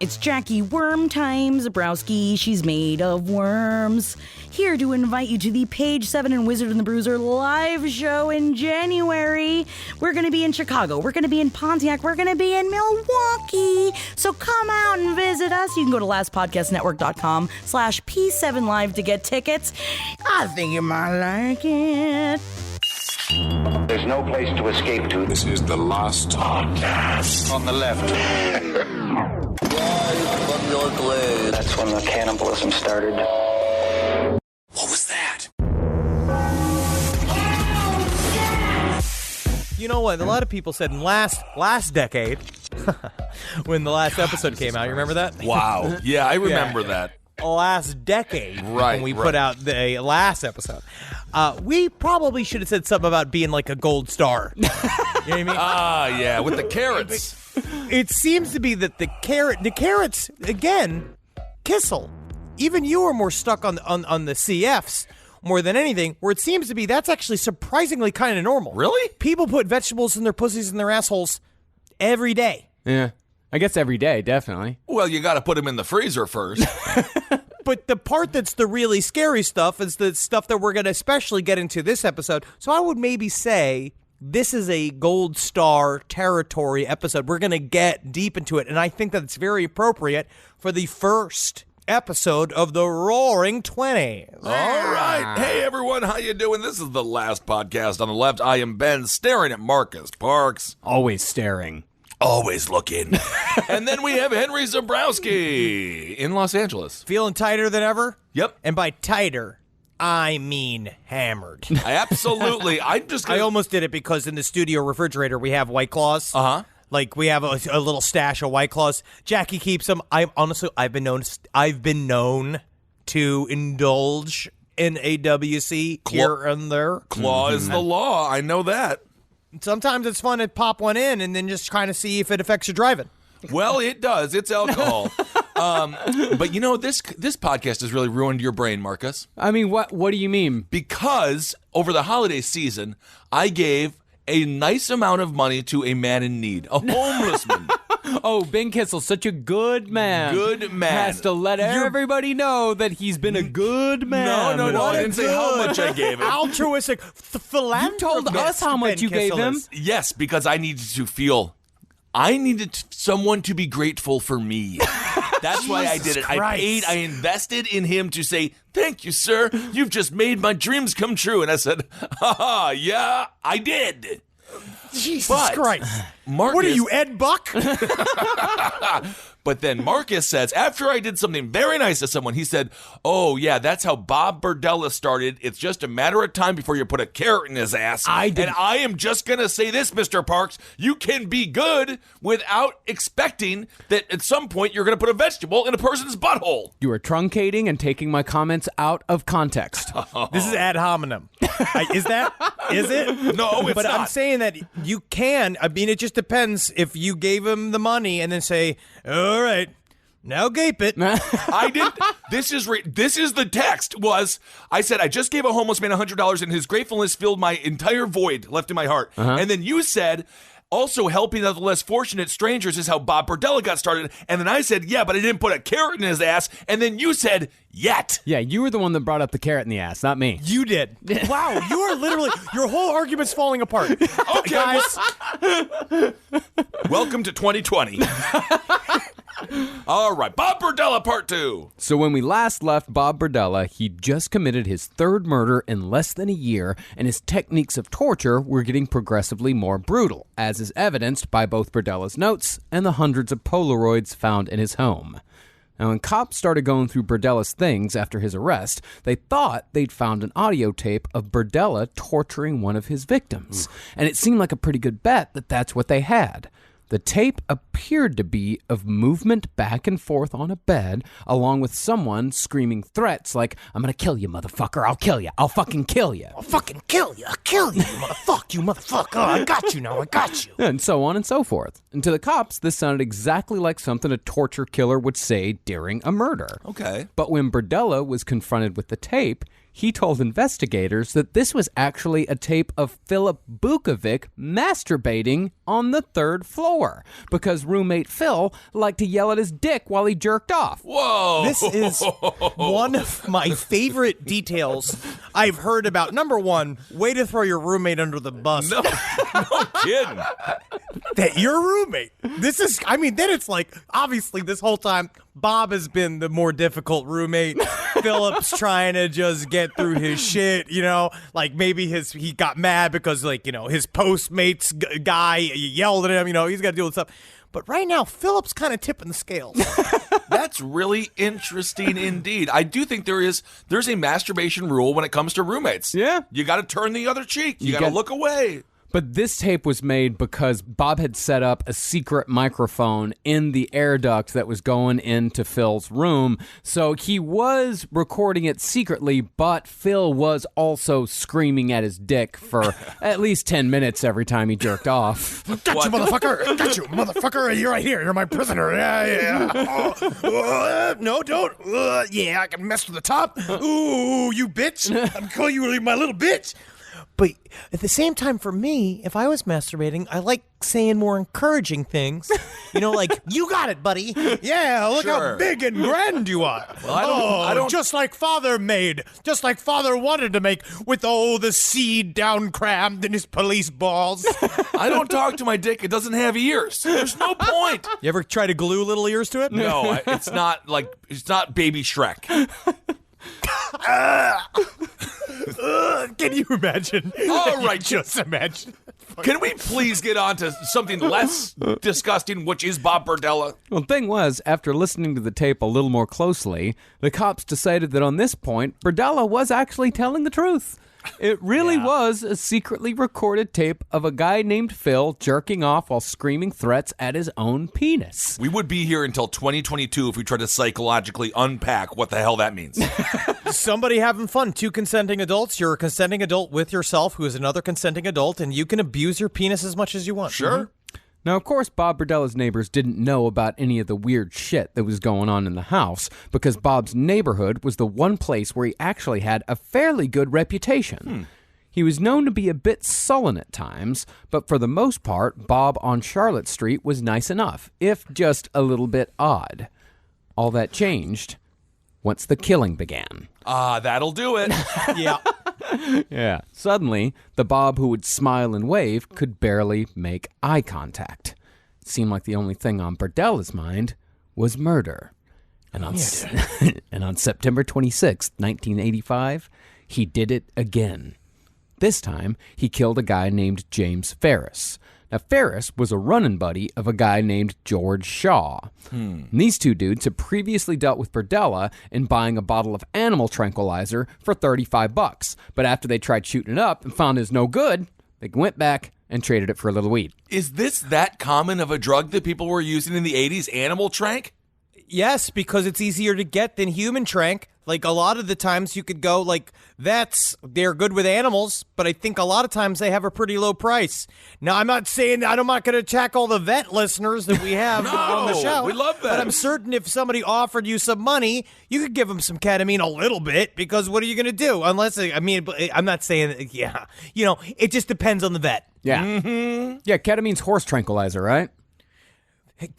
It's Jackie Worm time, Zabrowski. She's made of worms. Here to invite you to the Page 7 and Wizard and the Bruiser live show in January. We're going to be in Chicago. We're going to be in Pontiac. We're going to be in Milwaukee. So come out and visit us. You can go to lastpodcastnetwork.com/P7Live to get tickets. I think you might like it. There's no place to escape to. This is the last podcast. On the left. From your glade. That's when the cannibalism started. What was that? You know what? A lot of people said in last decade, when the last episode came out. You remember that? Wow. Yeah, I remember that. Last decade, right, when we right. put out the last episode. We probably should have said something about being like a gold star. You know what I mean? Yeah, with the carrots. It seems to be that the carrots, again, Kissel, even you are more stuck on the CFs more than anything, where it seems to be that's actually surprisingly kind of normal. Really? People put vegetables in their pussies and their assholes every day. Yeah. I guess every day, definitely. Well, you got to put them in the freezer first. But the part that's the really scary stuff is the stuff that we're going to especially get into this episode. So I would maybe say this is a gold star territory episode. We're going to get deep into it, and I think that it's very appropriate for the first episode of the Roaring 20s. All right. Hey, everyone. How you doing? This is the last podcast on the left. I am Ben, staring at Marcus Parks. Always staring. Always looking. And then we have Henry Zabrowski in Los Angeles. Feeling tighter than ever? Yep. And by tighter, I mean hammered. Absolutely. I almost did it because in the studio refrigerator we have White Claws. Uh-huh. Like we have a little stash of White Claws. Jackie keeps them. I've been known to indulge in a WC here and there. Claw is the law. I know that. Sometimes it's fun to pop one in and then just kind of see if it affects your driving. Well, it does. It's alcohol. But you know, this podcast has really ruined your brain, Marcus. I mean, what do you mean? Because over the holiday season, I gave a nice amount of money to a man in need, a homeless man. Oh, Ben Kissel, such a good man. Good man. Has to let everybody know that he's been a good man. No, I didn't say how much I gave him. Altruistic philanthropist. You told us how much you gave him. Yes, because I needed someone to be grateful for me. That's why I did it. I invested in him to say, thank you, sir. You've just made my dreams come true. And I said, haha, yeah, I did. Jesus Christ. Marcus, what are you, Ed Buck? But then Marcus says, after I did something very nice to someone, he said, oh, yeah, that's how Bob Berdella started. It's just a matter of time before you put a carrot in his ass. And I am just going to say this, Mr. Parks. You can be good without expecting that at some point you're going to put a vegetable in a person's butthole. You are truncating and taking my comments out of context. This is ad hominem. Is it? No, it's but not. I'm saying that you can. I mean, it just depends if you gave him the money and then say, all right, now gape it. I didn't. This is the text was, I said, I just gave a homeless man $100 and his gratefulness filled my entire void left in my heart. Uh-huh. And then you said, also helping the less fortunate strangers is how Bob Berdella got started. And then I said, yeah, but I didn't put a carrot in his ass. And then you said, yet. Yeah, you were the one that brought up the carrot in the ass, not me. You did. Wow, you are literally, your whole argument's falling apart. Okay, guys. Welcome to 2020. All right, Bob Berdella Part 2. So when we last left Bob Berdella, he'd just committed his third murder in less than a year, and his techniques of torture were getting progressively more brutal, as is evidenced by both Berdella's notes and the hundreds of Polaroids found in his home. Now, when cops started going through Berdella's things after his arrest, they thought they'd found an audio tape of Berdella torturing one of his victims, and it seemed like a pretty good bet that that's what they had. The tape appeared to be of movement back and forth on a bed, along with someone screaming threats like, I'm gonna kill you, motherfucker, I'll kill you, I'll fucking kill you. I'll fucking kill you, I'll kill you, you motherfucker, I got you now, I got you. And so on and so forth. And to the cops, this sounded exactly like something a torture killer would say during a murder. Okay. But when Berdella was confronted with the tape, he told investigators that this was actually a tape of Philip Bukovic masturbating on the third floor because roommate Phil liked to yell at his dick while he jerked off. Whoa. This is one of my favorite details I've heard about. Number one, way to throw your roommate under the bus. No kidding. That your roommate. This is, then it's like, obviously this whole time, Bob has been the more difficult roommate. Philip's trying to just get through his shit, like maybe he got mad because his Postmates guy yelled at him, he's got to deal with stuff. But right now, Philip's kind of tipping the scales. That's really interesting indeed. I do think there's a masturbation rule when it comes to roommates. Yeah. You got to turn the other cheek. You got to look away. But this tape was made because Bob had set up a secret microphone in the air duct that was going into Phil's room. So he was recording it secretly, but Phil was also screaming at his dick for at least 10 minutes every time he jerked off. Got you, motherfucker! Got you, motherfucker! You're right here. You're my prisoner. Yeah. No, don't. Yeah, I can mess with the top. Ooh, you bitch! I'm calling you my little bitch. But at the same time, for me, if I was masturbating, I like saying more encouraging things. Like, you got it, buddy. Yeah, look Sure. how big and grand you are. Well, I don't- Just like Father made. Just like Father wanted to make with, the seed down crammed in his police balls. I don't talk to my dick. It doesn't have ears. There's no point. You ever try to glue little ears to it? No, it's not Baby Shrek. Can you imagine? All right, Just imagine. Can we please get on to something less disgusting, which is Bob Berdella? Well, the thing was, after listening to the tape a little more closely, the cops decided that on this point, Berdella was actually telling the truth. It really was a secretly recorded tape of a guy named Phil jerking off while screaming threats at his own penis. We would be here until 2022 if we tried to psychologically unpack what the hell that means. Somebody having fun. Two consenting adults. You're a consenting adult with yourself, who is another consenting adult, and you can abuse your penis as much as you want. Sure. Now, of course, Bob Berdella's neighbors didn't know about any of the weird shit that was going on in the house because Bob's neighborhood was the one place where he actually had a fairly good reputation. He was known to be a bit sullen at times, but for the most part, Bob on Charlotte Street was nice enough, if just a little bit odd. All that changed once the killing began. That'll do it. Yeah. Yeah. Suddenly, the Bob who would smile and wave could barely make eye contact. It seemed like the only thing on Berdella's mind was murder. And on, and on September 26, 1985, he did it again. This time, he killed a guy named James Ferris. Now, Ferris was a running buddy of a guy named George Shaw. And these two dudes had previously dealt with Berdella in buying a bottle of animal tranquilizer for $35. But after they tried shooting it up and found it was no good, they went back and traded it for a little weed. Is this that common of a drug that people were using in the 80s, animal trank? Yes, because it's easier to get than human trank. Like, a lot of the times you could go, they're good with animals, but I think a lot of times they have a pretty low price. Now, I'm not saying I'm not going to attack all the vet listeners that we have on the show. We love that. But I'm certain if somebody offered you some money, you could give them some ketamine a little bit, because what are you going to do? I'm not saying, it just depends on the vet. Yeah. Yeah, ketamine's horse tranquilizer, right?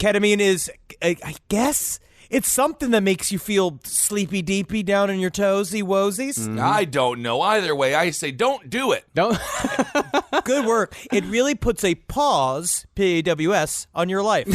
Ketamine is, I guess, it's something that makes you feel sleepy deepy down in your toesy woesies. I don't know. Either way, I say don't do it. Don't. Good work. It really puts a pause, P-A-W-S, on your life.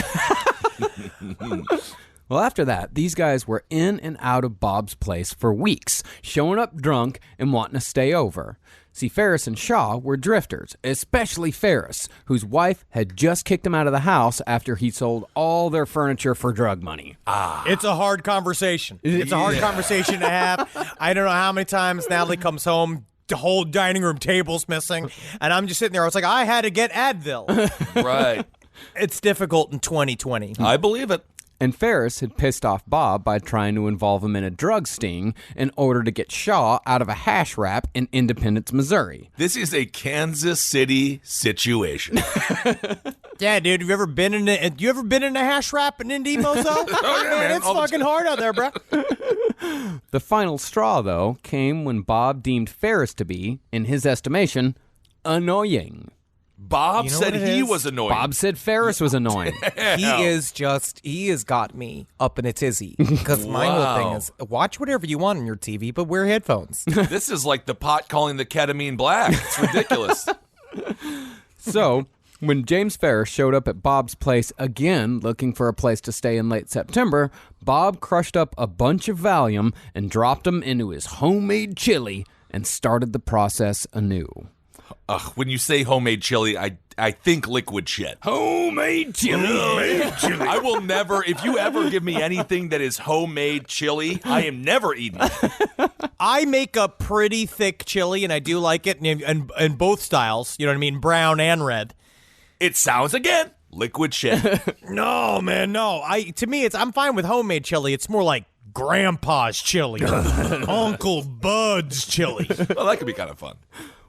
Well, after that, these guys were in and out of Bob's place for weeks, showing up drunk and wanting to stay over. See, Ferris and Shaw were drifters, especially Ferris, whose wife had just kicked him out of the house after he sold all their furniture for drug money. It's a hard conversation. It's a hard conversation to have. I don't know how many times Natalie comes home, the whole dining room table's missing, and I'm just sitting there. I was like, I had to get Advil. Right. It's difficult in 2020. I believe it. And Ferris had pissed off Bob by trying to involve him in a drug sting in order to get Shaw out of a hash rap in Independence, Missouri. This is a Kansas City situation. Yeah, dude, you ever been in a hash rap in Indy, Mozo? Oh, yeah, man. It's All the fucking hard out there, bro. The final straw, though, came when Bob deemed Ferris to be, in his estimation, annoying. Bob You know said what it he is? was annoying. Bob said Ferris was annoying. He has got me up in a tizzy. Because my whole thing is, watch whatever you want on your TV, but wear headphones. This is like the pot calling the ketamine black. It's ridiculous. So, when James Ferris showed up at Bob's place again looking for a place to stay in late September, Bob crushed up a bunch of Valium and dropped them into his homemade chili and started the process anew. When you say homemade chili, I think liquid shit. Homemade chili. I will never, if you ever give me anything that is homemade chili, I am never eating it. I make a pretty thick chili, and I do like it in both styles. You know what I mean? Brown and red. It sounds, again, liquid shit. No, man, no. To me, I'm fine with homemade chili. It's more like Grandpa's chili, Uncle Bud's chili. Well, that could be kind of fun.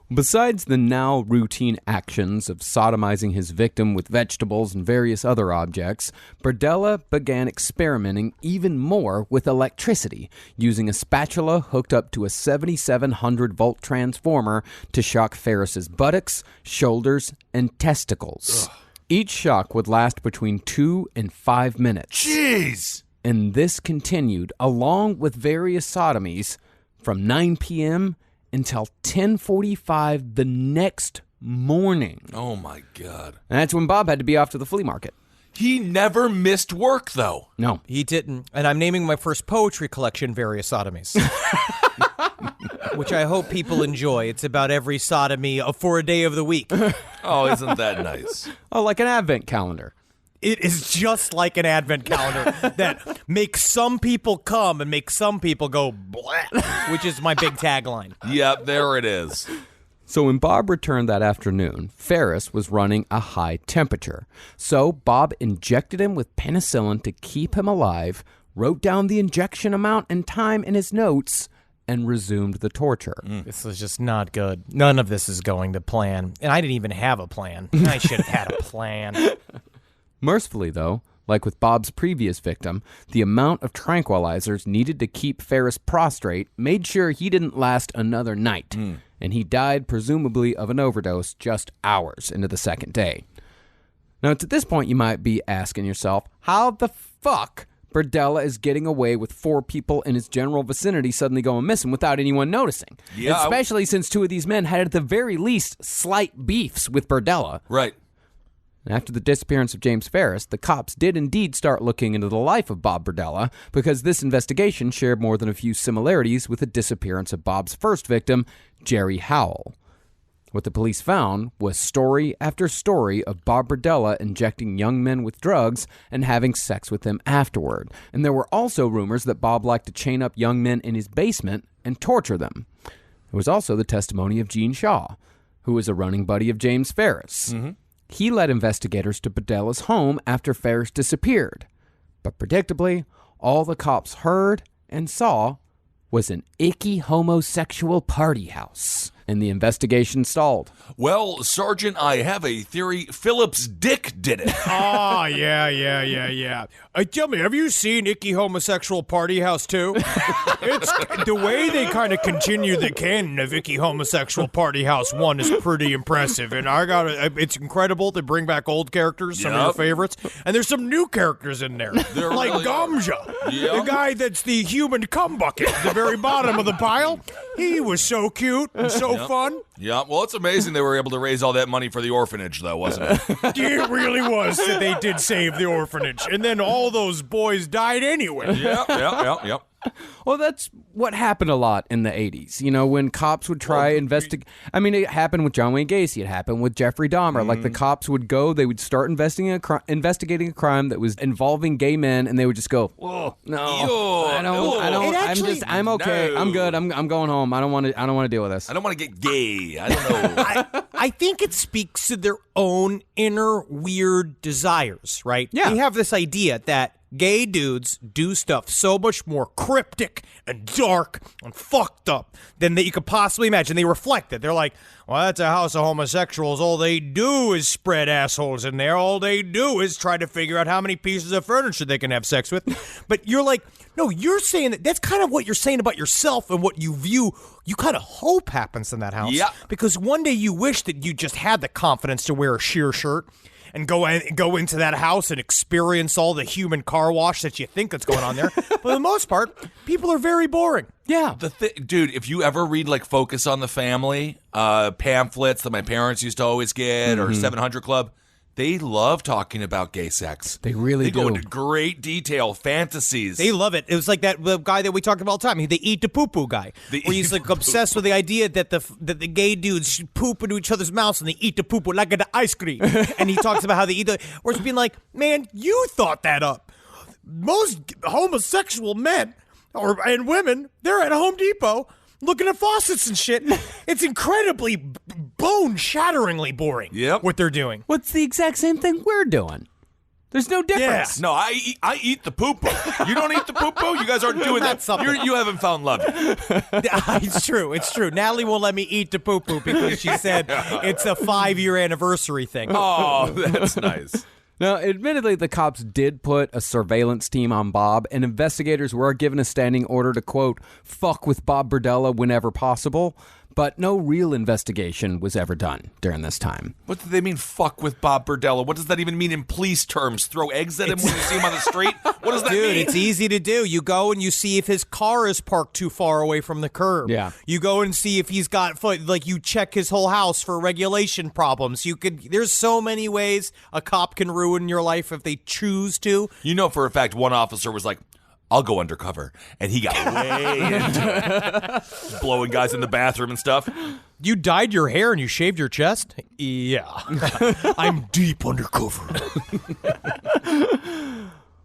Besides the now routine actions of sodomizing his victim with vegetables and various other objects, Berdella began experimenting even more with electricity, using a spatula hooked up to a 7,700-volt transformer to shock Ferris's buttocks, shoulders, and testicles. Ugh. Each shock would last between 2 and 5 minutes. Jeez! And this continued, along with various sodomies, from 9 p.m. until 10:45 the next morning. Oh, my God. And that's when Bob had to be off to the flea market. He never missed work, though. No. He didn't. And I'm naming my first poetry collection, Various Sodomies. Which I hope people enjoy. It's about every sodomy for a day of the week. Oh, isn't that nice? Oh, like an advent calendar. It is just like an advent calendar that makes some people come and makes some people go blah, which is my big tagline. Yep, there it is. So when Bob returned that afternoon, Ferris was running a high temperature. So Bob injected him with penicillin to keep him alive, wrote down the injection amount and time in his notes, and resumed the torture. This is just not good. None of this is going to plan. And I didn't even have a plan. I should have had a plan. Mercifully, though, like with Bob's previous victim, the amount of tranquilizers needed to keep Ferris prostrate made sure he didn't last another night, and he died presumably of an overdose just hours into the second day. Now, it's at this point you might be asking yourself, how the fuck Berdella is getting away with 4 people in his general vicinity suddenly going missing without anyone noticing? Yeah, Especially since 2 of these men had at the very least slight beefs with Berdella. Right. After the disappearance of James Ferris, the cops did indeed start looking into the life of Bob Berdella because this investigation shared more than a few similarities with the disappearance of Bob's first victim, Jerry Howell. What the police found was story after story of Bob Berdella injecting young men with drugs and having sex with them afterward. And there were also rumors that Bob liked to chain up young men in his basement and torture them. There was also the testimony of Gene Shaw, who was a running buddy of James Ferris. Mm-hmm. He led investigators to Berdella's home after Ferris disappeared. But predictably, all the cops heard and saw was an icky homosexual party house, and the investigation stalled. Well, Sergeant, I have a theory. Philip's dick did it. Oh, yeah. Tell me, have you seen Icky Homosexual Party House 2? It's the way they kind of continue the canon of Icky Homosexual Party House 1 is pretty impressive, and it's incredible to bring back old characters, some of your favorites, and there's some new characters in there, like really Gamja, Yep. the guy that's the human cum bucket at the very bottom of the pile. He was so cute and so fun. Yeah, well, it's amazing they were able to raise all that money for the orphanage, though, wasn't it? It really was that they did save the orphanage, and then all those boys died anyway. Yep. Well, that's what happened a lot in the 80s. You know, when cops would try investigate. I mean, it happened with John Wayne Gacy. It happened with Jeffrey Dahmer. Like, the cops would go, they would start investigating a crime that was involving gay men, and they would just go, "Whoa, no, I don't. I'm okay. No. I'm good. I'm going home. I don't want to deal with this. I don't want to get gay. I don't know. I think it speaks to their own inner weird desires, right? Yeah. They have this idea that gay dudes do stuff so much more cryptic and dark and fucked up than that you could possibly imagine. They reflect it. They're like, well, that's a house of homosexuals. All they do is spread assholes in there. All they do is try to figure out how many pieces of furniture they can have sex with. But you're like, no, you're saying that's kind of what you're saying about yourself and what you view, you kind of hope happens in that house. Yeah. Because one day you wish that you just had the confidence to wear a sheer shirt and go into that house and experience all the human car wash that you think that's going on there. But for the most part, people are very boring. Yeah. Dude, if you ever read like Focus on the Family pamphlets that my parents used to always get, or 700 Club, they love talking about gay sex. They really go do. into great detail, fantasies. They love it. It was like the guy that we talked about all the time. The eat the poo-poo guy. Where he's like obsessed with the idea that the gay dudes should poop into each other's mouths and they eat the poo-poo like the ice cream. And he talks about how they eat the... Where it's being like, man, you thought that up. Most homosexual men and women, they're at Home Depot looking at faucets and shit. It's incredibly bone-shatteringly boring what they're doing. What's the exact same thing we're doing? There's no difference. No, I eat the poo-poo. You don't eat the poo-poo? You guys aren't doing that. You haven't found love yet. It's true. Natalie won't let me eat the poo-poo because she said it's a 5-year anniversary thing. Oh, that's nice. Now, admittedly, the cops did put a surveillance team on Bob, and investigators were given a standing order to, quote, fuck with Bob Berdella whenever possible, but no real investigation was ever done during this time. What do they mean, fuck with Bob Berdella? What does that even mean in police terms? Throw eggs at him when you see him on the street? What does that mean? Dude, it's easy to do. You go and you see if his car is parked too far away from the curb. Yeah. You go and see if he's got, you check his whole house for regulation problems. There's so many ways a cop can ruin your life if they choose to. You know for a fact one officer was like, I'll go undercover. And he got way into it. Blowing guys in the bathroom and stuff. You dyed your hair and you shaved your chest? Yeah. I'm deep undercover.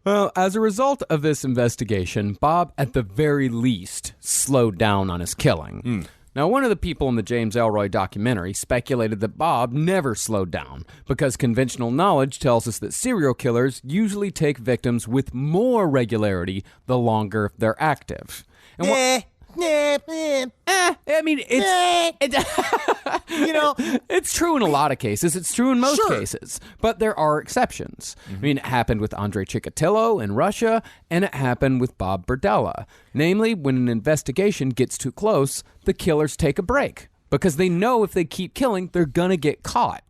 Well, as a result of this investigation, Bob, at the very least, slowed down on his killing. Now, one of the people in the James Elroy documentary speculated that Bob never slowed down because conventional knowledge tells us that serial killers usually take victims with more regularity the longer they're active. And I mean, it's true in a lot of cases. It's true in most cases. But there are exceptions. I mean, it happened with Andrei Chikatilo in Russia, and it happened with Bob Berdella. Namely, when an investigation gets too close, the killers take a break because they know if they keep killing, they're going to get caught.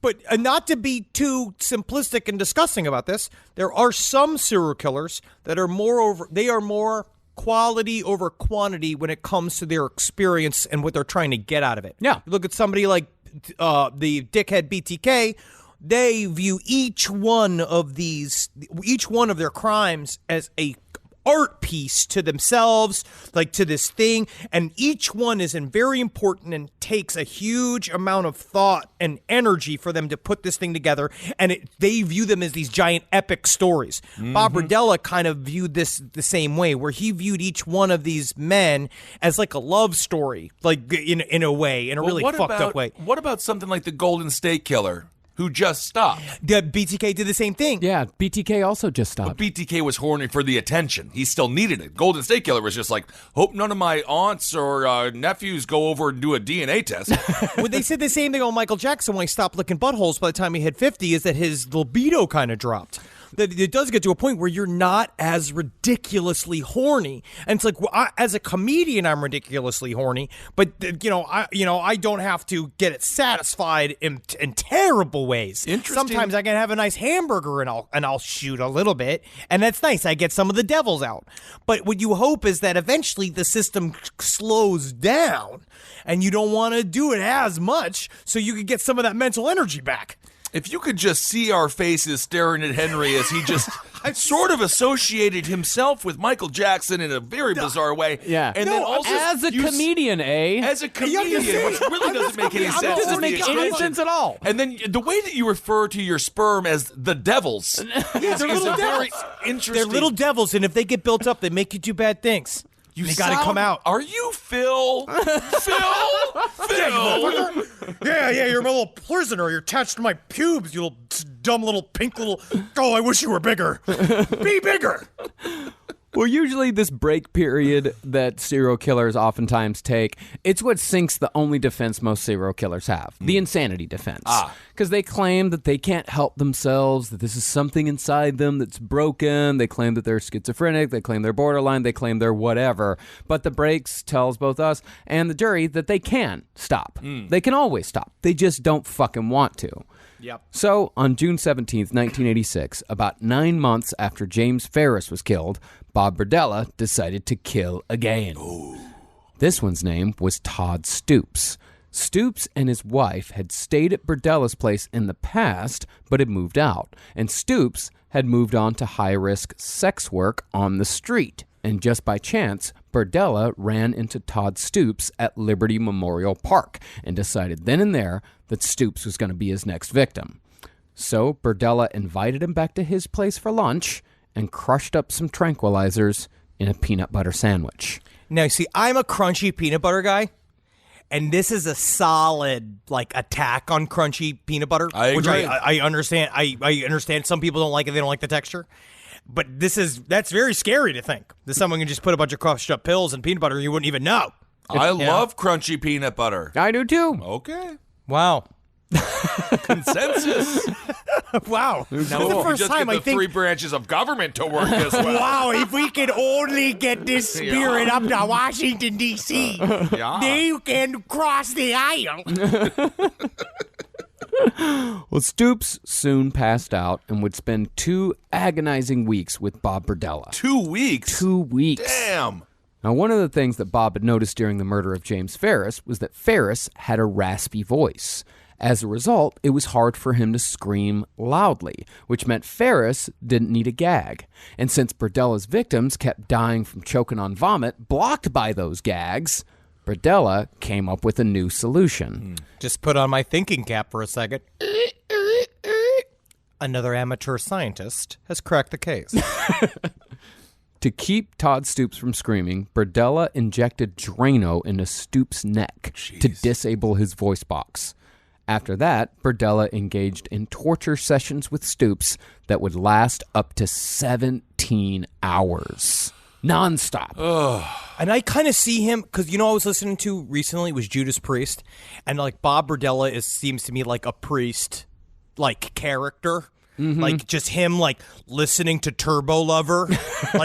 But not to be too simplistic and discussing about this, there are some serial killers that are more quality over quantity when it comes to their experience and what they're trying to get out of it. Yeah. You look at somebody like the dickhead BTK, they view each one of their crimes as a art piece to themselves, like to this thing, and each one is very important and takes a huge amount of thought and energy for them to put this thing together, and they view them as these giant epic stories. Bob Berdella kind of viewed this the same way, where he viewed each one of these men as like a love story, like in a way, in a really fucked up way. What about something like the Golden State Killer, who just stopped? The BTK did the same thing. Yeah, BTK also just stopped. But BTK was horny for the attention. He still needed it. Golden State Killer was just like, hope none of my aunts or nephews go over and do a DNA test. Well, they said the same thing on Michael Jackson when he stopped licking buttholes by the time he hit 50, is that his libido kind of dropped. That it does get to a point where you're not as ridiculously horny, and it's like, well, as a comedian, I'm ridiculously horny, but I don't have to get it satisfied in terrible ways. Interesting. Sometimes I can have a nice hamburger and I'll shoot a little bit, and that's nice. I get some of the devils out. But what you hope is that eventually the system slows down, and you don't want to do it as much, so you can get some of that mental energy back. If you could just see our faces staring at Henry as he just sort of associated himself with Michael Jackson in a very bizarre way. Yeah. And then also as a comedian, As a comedian, which really doesn't make any sense. doesn't make any sense at all. And then the way that you refer to your sperm as the devils is a very interesting. They're little devils, and if they get built up, they make you do bad things. You gotta come out. Are you Phil? Phil? Yeah, you're my little prisoner. You're attached to my pubes, you little dumb little pink little... Oh, I wish you were bigger. Be bigger. Well, usually this break period that serial killers oftentimes take, it's what sinks the only defense most serial killers have, the insanity defense. Because they claim that they can't help themselves, that this is something inside them that's broken. They claim that they're schizophrenic. They claim they're borderline. They claim they're whatever. But the breaks tells both us and the jury that they can stop. They can always stop. They just don't fucking want to. Yep. So, on June 17th, 1986, about 9 months after James Ferris was killed, Bob Berdella decided to kill again. Ooh. This one's name was Todd Stoops. Stoops and his wife had stayed at Berdella's place in the past, but had moved out. And Stoops had moved on to high-risk sex work on the street. And just by chance, Berdella ran into Todd Stoops at Liberty Memorial Park and decided then and there that Stoops was going to be his next victim. So Berdella invited him back to his place for lunch and crushed up some tranquilizers in a peanut butter sandwich. Now, see, I'm a crunchy peanut butter guy, and this is a solid, attack on crunchy peanut butter. I agree. Which I understand. I understand some people don't like it. They don't like the texture. But that's very scary to think that someone can just put a bunch of crushed up pills in peanut butter and you wouldn't even know. I love crunchy peanut butter. I do too. Okay. Wow. Consensus. Wow. No, That's the first just time get I the think. three branches of government to work as well. Wow, if we could only get this spirit up to Washington, D.C., they can cross the aisle. Well, Stoops soon passed out and would spend 2 agonizing weeks with Bob Berdella. 2 weeks? 2 weeks. Damn. Now, one of the things that Bob had noticed during the murder of James Ferris was that Ferris had a raspy voice. As a result, it was hard for him to scream loudly, which meant Ferris didn't need a gag. And since Berdella's victims kept dying from choking on vomit blocked by those gags, Berdella came up with a new solution. Just put on my thinking cap for a second. Another amateur scientist has cracked the case. To keep Todd Stoops from screaming, Berdella injected Drano into Stoops' neck to disable his voice box. After that, Berdella engaged in torture sessions with Stoops that would last up to 17 hours. Nonstop. And I kind of see him, because I was listening to recently was Judas Priest, and Bob Berdella seems to me like a priest, character. Mm-hmm. Just him listening to Turbo Lover,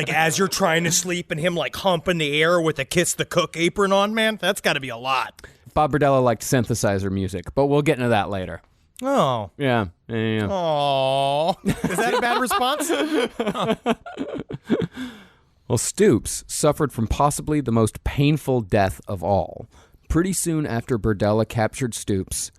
as you're trying to sleep, and him humping the air with a Kiss the Cook apron on, man. That's got to be a lot. Bob Berdella liked synthesizer music, but we'll get into that later. Oh. Yeah. Oh. Is that a bad response? Well, Stoops suffered from possibly the most painful death of all. Pretty soon after Berdella captured Stoops,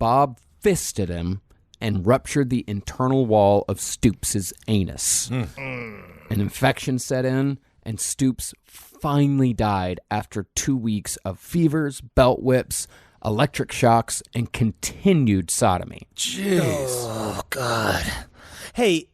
Bob fisted him and ruptured the internal wall of Stoops' anus. An infection set in, and Stoops finally died after 2 weeks of fevers, belt whips, electric shocks, and continued sodomy. Jeez. Oh, God. Hey,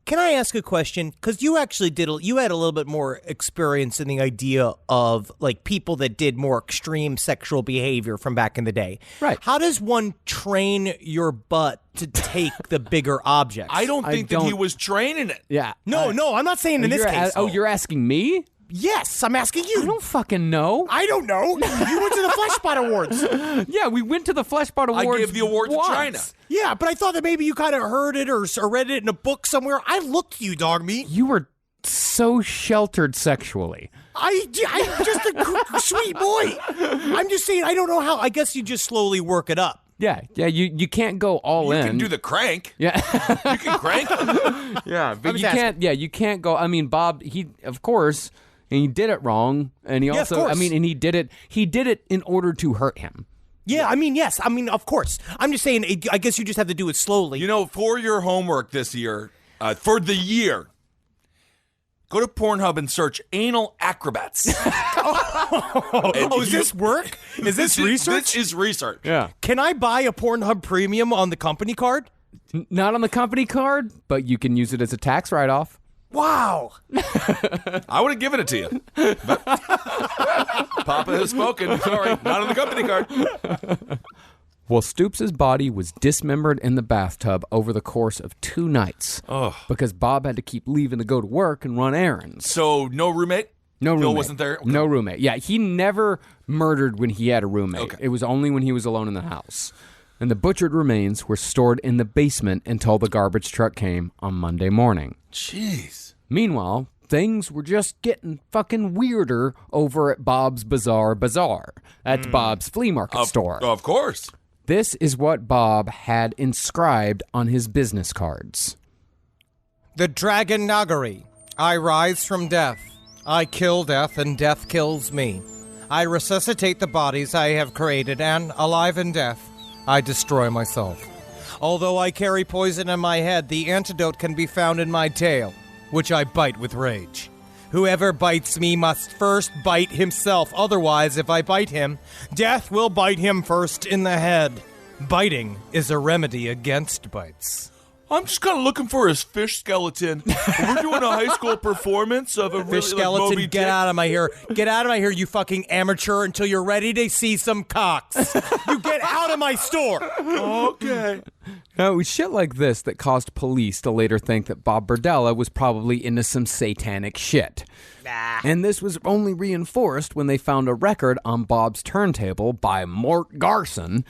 can I ask a question? Because you actually you had a little bit more experience in the idea of people that did more extreme sexual behavior from back in the day. Right. How does one train your butt to take the bigger objects? I don't think that he was training it. Yeah. No, I'm not saying in this case. You're asking me? Yes, I'm asking you. I don't fucking know. I don't know. You went to the Fleshbot Awards. Yeah, we went to the Fleshbot Awards. I gave the award to China. Yeah, but I thought that maybe you kind of heard it or read it in a book somewhere. I looked at you, dog meat. You were so sheltered sexually. I'm just a sweet boy. I'm just saying, I don't know how. I guess you just slowly work it up. Yeah, you can't go all in. You can do the crank. Yeah. You can crank. Yeah, but you can't go. I mean, Bob, of course, and he did it wrong, and he also, of course. and he did it in order to hurt him. Yeah, I mean, yes. I mean, of course. I'm just saying, I guess you just have to do it slowly. You know, for your homework this year, for the year, go to Pornhub and search anal acrobats. Is this work? Is this research? This is research. Yeah. Can I buy a Pornhub Premium on the company card? Not on the company card, but you can use it as a tax write-off. Wow. I would have given it to you. But Papa has spoken. Sorry, not on the company card. Well, Stoops' body was dismembered in the bathtub over the course of 2 nights because Bob had to keep leaving to go to work and run errands. So no roommate? No roommate. Phil wasn't there? Okay. No roommate. Yeah, he never murdered when he had a roommate. Okay. It was only when he was alone in the house. And the butchered remains were stored in the basement until the garbage truck came on Monday morning. Jeez. Meanwhile, things were just getting fucking weirder over at Bob's Bizarre Bazaar. That's Bob's flea market store. Of course. This is what Bob had inscribed on his business cards. The Dragon Nagari. I rise from death. I kill death, and death kills me. I resuscitate the bodies I have created, and, alive in death, I destroy myself. Although I carry poison in my head, the antidote can be found in my tail, which I bite with rage. Whoever bites me must first bite himself. Otherwise, if I bite him, death will bite him first in the head. Biting is a remedy against bites. I'm just kind of looking for his fish skeleton. We're doing a high school performance of a Fish really, skeleton, Moby get Dick. out of my here. Get out of my here, you fucking amateur, until you're ready to see some cocks. You get out of my store. Okay. Now, it was shit like this that caused police to later think that Bob Berdella was probably into some satanic shit. And this was only reinforced when they found a record on Bob's turntable by Mort Garson.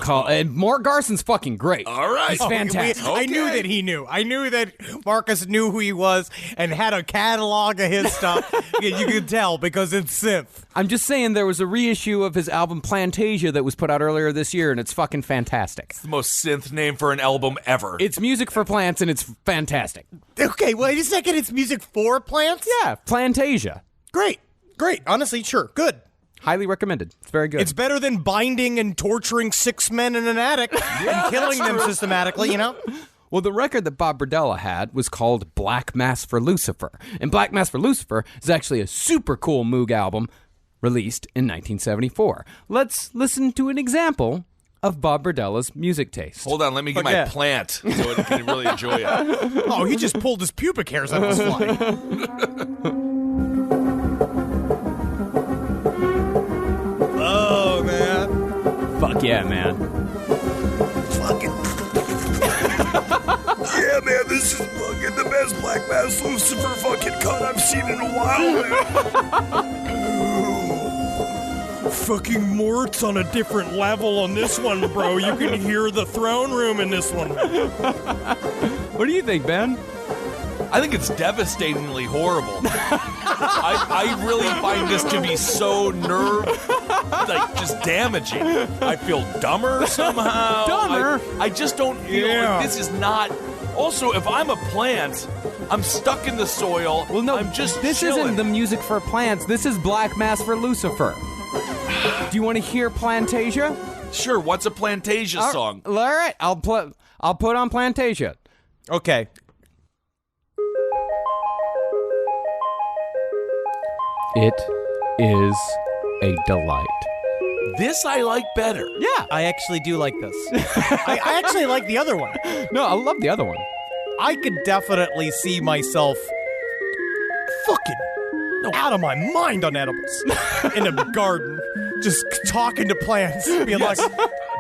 And Mort Garson's fucking great. All right. He's fantastic. I knew that he knew. I knew that Marcus knew who he was and had a catalog of his stuff. You could tell because it's synth. I'm just saying there was a reissue of his album Plantasia that was put out earlier this year, and it's fucking fantastic. The most synth name for an album ever. It's music for plants, and it's fantastic. Okay, wait a second. It's music for plants? Yeah, Plantasia. Great. Honestly, sure. Good. Highly recommended. It's very good. It's better than binding and torturing 6 men in an attic and killing them systematically, you know? Well, the record that Bob Berdella had was called Black Mass for Lucifer. And Black Mass for Lucifer is actually a super cool Moog album released in 1974. Let's listen to an example of Bob Berdella's music taste. Hold on, let me get my plant so it can really enjoy it. Oh, he just pulled his pubic hairs out of his fly. Oh, man. Fuck yeah, man. Fucking. Yeah, man, this is fucking the best Black Mass Lucifer fucking cut I've seen in a while, man. Fucking Mort's on a different level on this one, bro. You can hear the throne room in this one. What do you think, Ben? I think it's devastatingly horrible. I really find this to be so just damaging. I feel dumber somehow. Dumber? I just don't feel like this is not. Also, if I'm a plant, I'm stuck in the soil. Well, no, I'm just this chilling. isn't the music for plants. This is Black Mass for Lucifer. Do you want to hear Plantasia? Sure. What's a Plantasia song? All right, I'll put on Plantasia. Okay. It is a delight. This I like better. Yeah. I actually do like this. I actually like the other one. No, I love the other one. I could definitely see myself fucking out of my mind on edibles in a garden, just talking to plants, being like,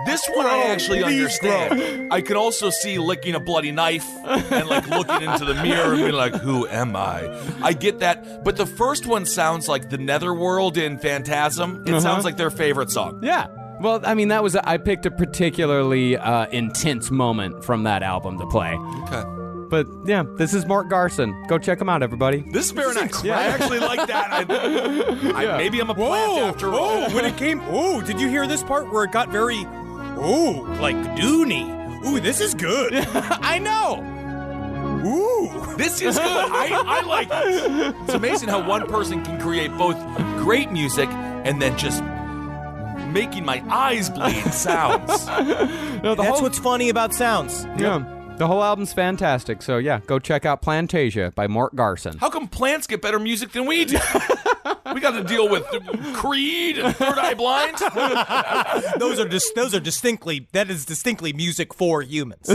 This one I actually please understand. I can also see licking a bloody knife and like looking into the mirror and being like, who am I? I get that. But the first one sounds like the Netherworld in Phantasm. It sounds like their favorite song. Yeah. Well, I mean, I picked a particularly intense moment from that album to play. Okay. But yeah, this is Mark Garson. Go check him out, everybody. This is very nice. Yeah. I actually like that. Maybe I'm a plant after all. when it came, did you hear this part where it got very, like Dooney? Ooh, this is good. I know. Ooh. This is good. I like this. It's amazing how one person can create both great music and then just making my eyes bleed sounds. No, That's what's funny about sounds. Yeah. The whole album's fantastic. So, yeah, go check out Plantasia by Mort Garson. How come plants get better music than we do? We got to deal with Creed and Third Eye Blind. That is distinctly music for humans.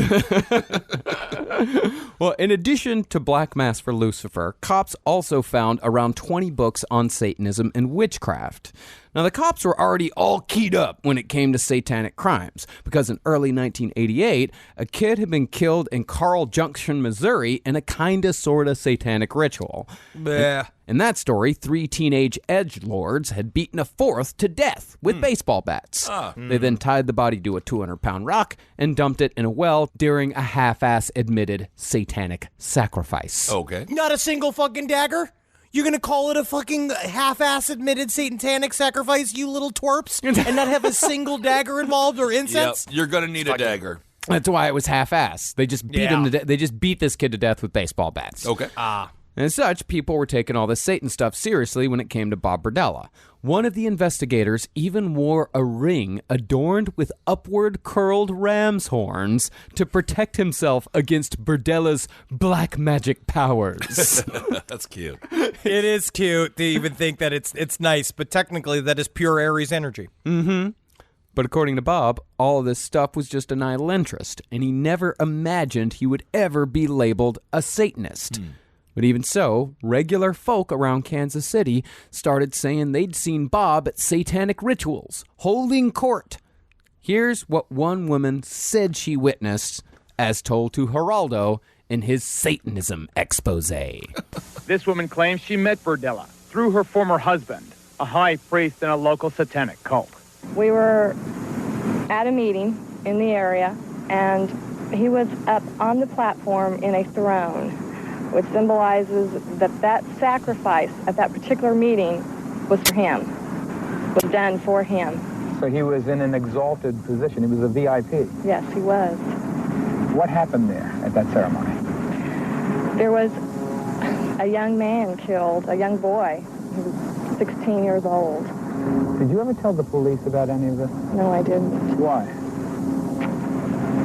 Well, in addition to Black Mass for Lucifer, cops also found around 20 books on Satanism and witchcraft. Now, the cops were already all keyed up when it came to satanic crimes, because in early 1988, a kid had been killed in Carl Junction, Missouri, in a kinda sorta satanic ritual. In that story, 3 teenage edgelords had beaten a fourth to death with baseball bats. They then tied the body to a 200-pound rock and dumped it in a well during a half-ass admitted satanic sacrifice. Okay. Not a single fucking dagger? You're gonna call it a fucking half-ass admitted satanic sacrifice, you little twerps, and not have a single dagger involved or incense? Yep, you're gonna need a dagger. That's why it was half-ass. They just beat him to death. They just beat this kid to death with baseball bats. Okay. And as such, people were taking all this Satan stuff seriously when it came to Bob Berdella. One of the investigators even wore a ring adorned with upward curled ram's horns to protect himself against Berdella's black magic powers. That's cute. It is cute to even think that it's nice, but technically that is pure Aries energy. But according to Bob, all of this stuff was just an idle interest, and he never imagined he would ever be labeled a Satanist. But even so, regular folk around Kansas City started saying they'd seen Bob at satanic rituals, holding court. Here's what one woman said she witnessed, as told to Geraldo in his Satanism expose. This woman claims she met Berdella through her former husband, a high priest in a local satanic cult. We were at a meeting in the area, and he was up on the platform in a throne, which symbolizes that sacrifice at that particular meeting was for him, was done for him. So he was in an exalted position. He was a VIP. Yes, he was. What happened there at that ceremony? There was a young man killed, a young boy. He was 16 years old. Did you ever tell the police about any of this? No, I didn't. Why?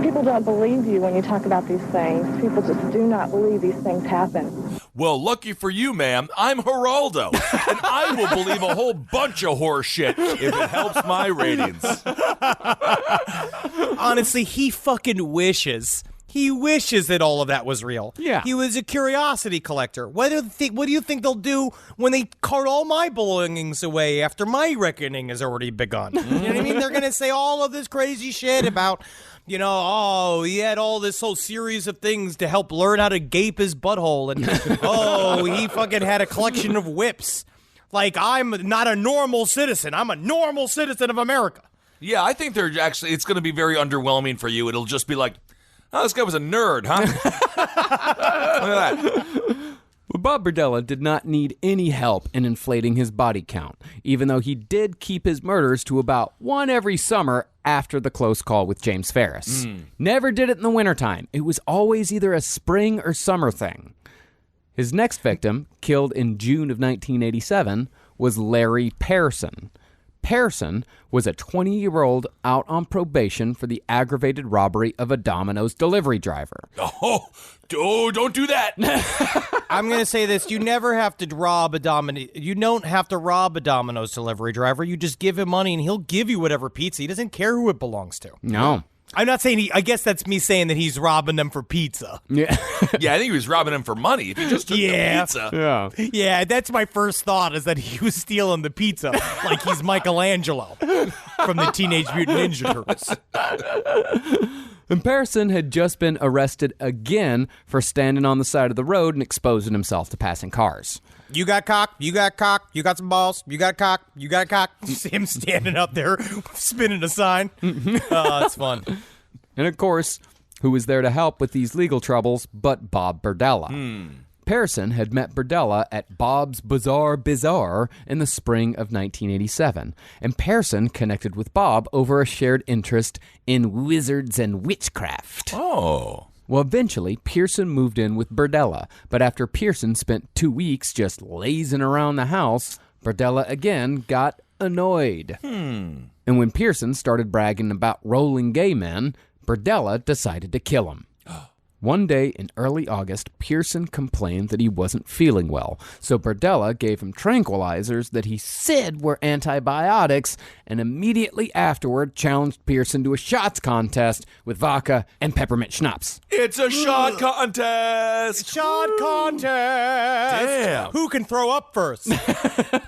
People don't believe you when you talk about these things. People just do not believe these things happen. Well, lucky for you, ma'am, I'm Geraldo, and I will believe a whole bunch of horse shit if it helps my ratings. Honestly, he fucking wishes. He wishes that all of that was real. Yeah. He was a curiosity collector. What do you think they'll do when they cart all my belongings away after my reckoning has already begun? You know what I mean? They're going to say all of this crazy shit about, oh, he had all this whole series of things to help learn how to gape his butthole. And, he fucking had a collection of whips. Like, I'm not a normal citizen. I'm a normal citizen of America. Yeah, I think it's going to be very underwhelming for you. It'll just be like, oh, this guy was a nerd, huh? Look at that. Well, Bob Berdella did not need any help in inflating his body count, even though he did keep his murders to about one every summer after the close call with James Ferris. Never did it in the wintertime. It was always either a spring or summer thing. His next victim, killed in June of 1987, was Larry Pearson. Pearson was a 20-year-old out on probation for the aggravated robbery of a Domino's delivery driver. Oh, don't do that. I'm going to say this. You never have to rob a Domino's. You don't have to rob a Domino's delivery driver. You just give him money and he'll give you whatever pizza. He doesn't care who it belongs to. No. I'm not saying I guess that's me saying that he's robbing them for pizza. Yeah. Yeah, I think he was robbing him for money if he just took the pizza. Yeah. Yeah, that's my first thought, is that he was stealing the pizza like he's Michelangelo from the Teenage Mutant Ninja Turtles. And Pearson had just been arrested again for standing on the side of the road and exposing himself to passing cars. You got cock, you got some balls, you got cock, you got cock. Just him standing up there, spinning a sign. Oh, it's fun. And of course, who was there to help with these legal troubles but Bob Berdella? Pearson had met Berdella at Bob's Bazaar in the spring of 1987, and Pearson connected with Bob over a shared interest in wizards and witchcraft. Oh. Well, eventually, Pearson moved in with Berdella, but after Pearson spent 2 weeks just lazing around the house, Berdella again got annoyed. And when Pearson started bragging about rolling gay men, Berdella decided to kill him. One day in early August, Pearson complained that he wasn't feeling well, so Berdella gave him tranquilizers that he said were antibiotics, and immediately afterward challenged Pearson to a shots contest with vodka and peppermint schnapps. It's a shot contest. Shot contest. Damn. Who can throw up first?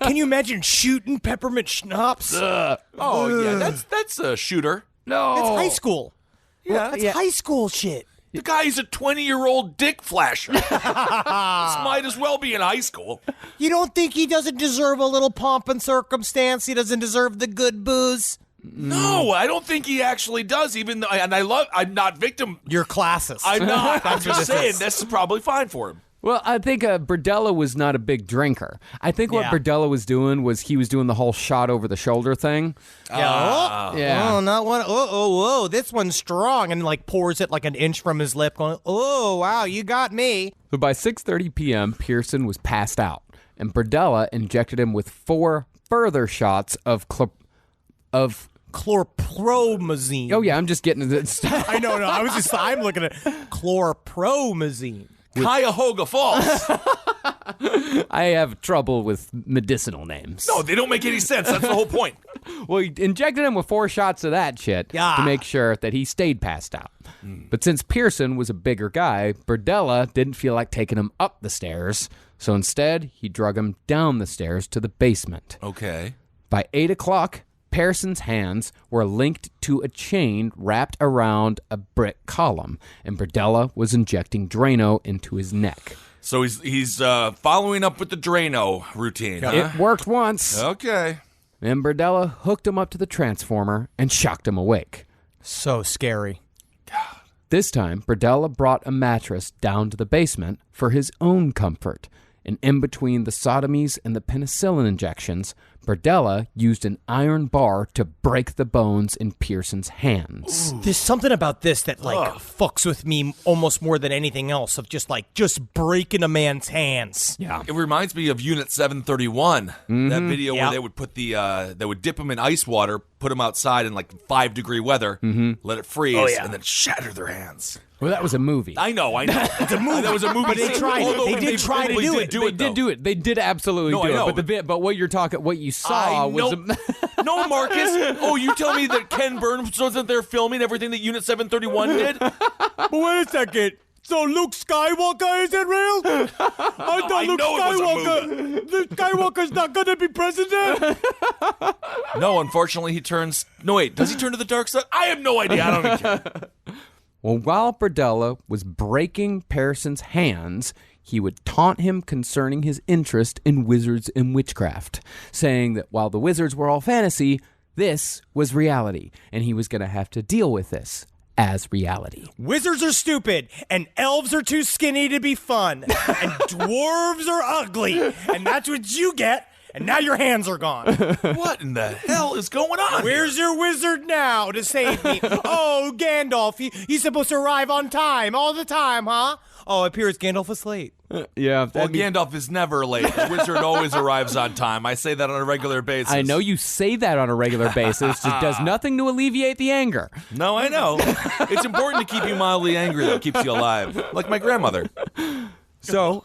Can you imagine shooting peppermint schnapps? Oh yeah, that's a shooter. No. That's high school. Yeah, That's high school shit. the guy's a 20-year-old dick flasher. This might as well be in high school. You don't think he doesn't deserve a little pomp and circumstance? He doesn't deserve the good booze? No, I don't think he actually does. Even though, I'm not victim. You're classist. I'm not. I'm That's what just this saying is. this is probably fine for him. Well, I think Berdella was not a big drinker. I think what Yeah. Berdella was doing was he was doing the whole shot over the shoulder thing. Yeah. Yeah. Oh, not one. Whoa. This one's strong. And like pours it like an inch from his lip going, oh, wow, you got me. So by 6:30 p.m., Pearson was passed out, and Berdella injected him with 4 further shots of Chlorpromazine. Oh yeah, I'm just getting to this. I know. I'm looking at chlorpromazine. Cuyahoga Falls. I have trouble with medicinal names. No, they don't make any sense. That's the whole point. Well, he injected him with 4 shots of that shit Yeah. to make sure that he stayed passed out. But since Pearson was a bigger guy, Berdella didn't feel like taking him up the stairs, so instead he drug him down the stairs to the basement. Okay. By 8 o'clock, Pearson's hands were linked to a chain wrapped around a brick column, and Berdella was injecting Drano into his neck. So he's following up with the Drano routine. Huh? It worked once, Okay. and Berdella hooked him up to the transformer and shocked him awake. So scary. This time, Berdella brought a mattress down to the basement for his own comfort, and in between the sodomies and the penicillin injections, Berdella used an iron bar to break the bones in Pearson's hands. There's something about this that fucks with me almost more than anything else of just breaking a man's hands. Yeah. It reminds me of Unit 731, that video where they would put they would dip them in ice water, put them outside in like 5-degree weather, let it freeze, and then shatter their hands. Well, that was a movie. I know. It's a movie. That was a movie. But they tried. Although They did try to probably do did it. Do They it, did though. do it. They did absolutely No, do I know, it. But what you saw I was know. No, Marcus. Oh, you tell me that Ken Burns wasn't there filming everything that Unit 731 did? But wait a second. So Luke Skywalker isn't real? I thought I know it was a Luke Skywalker's not going to be president. No, unfortunately, he turns. No, wait. Does he turn to the dark side? I have no idea. I don't even care. Well, while Berdella was breaking Pearson's hands, he would taunt him concerning his interest in wizards and witchcraft, saying that while the wizards were all fantasy, this was reality, and he was going to have to deal with this as reality. Wizards are stupid, and elves are too skinny to be fun, and dwarves are ugly, and that's what you get. And now your hands are gone. What in the hell is going on? Where's your wizard now to save me? Oh, Gandalf, he's supposed to arrive on time all the time, huh? Oh, it appears Gandalf was late. Yeah. Well, Gandalf is never late. The wizard always arrives on time. I say that on a regular basis. I know you say that on a regular basis. It does nothing to alleviate the anger. No, I know. It's important to keep you mildly angry, though. It keeps you alive. Like my grandmother. So,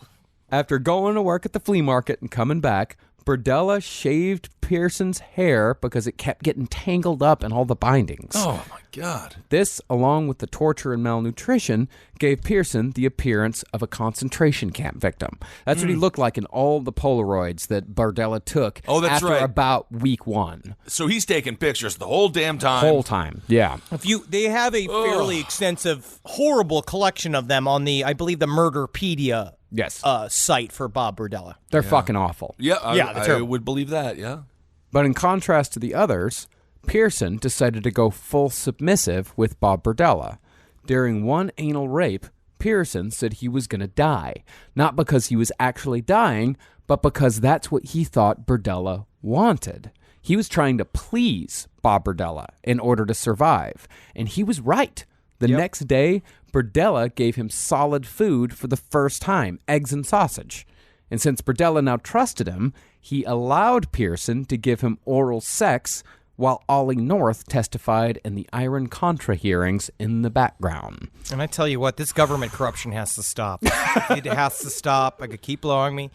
after going to work at the flea market and coming back, Berdella shaved Pearson's hair because it kept getting tangled up in all the bindings. Oh, my God. This, along with the torture and malnutrition, gave Pearson the appearance of a concentration camp victim. That's what he looked like in all the Polaroids that Berdella took after about week 1. So he's taking pictures the whole damn time. Whole time, yeah. They have a fairly extensive, horrible collection of them on the, I believe, the Murderpedia Yes. site for Bob Berdella. They're fucking awful. Yeah, they're I terrible. would believe that, yeah. But in contrast to the others, Pearson decided to go full submissive with Bob Berdella. During one anal rape, Pearson said he was going to die, not because he was actually dying, but because that's what he thought Berdella wanted. He was trying to please Bob Berdella in order to survive, and he was right. The next day, Berdella gave him solid food for the first time, eggs and sausage. And since Berdella now trusted him, he allowed Pearson to give him oral sex while Ollie North testified in the Iran-Contra hearings in the background. And I tell you what, this government corruption has to stop. It has to stop. I could keep blowing me.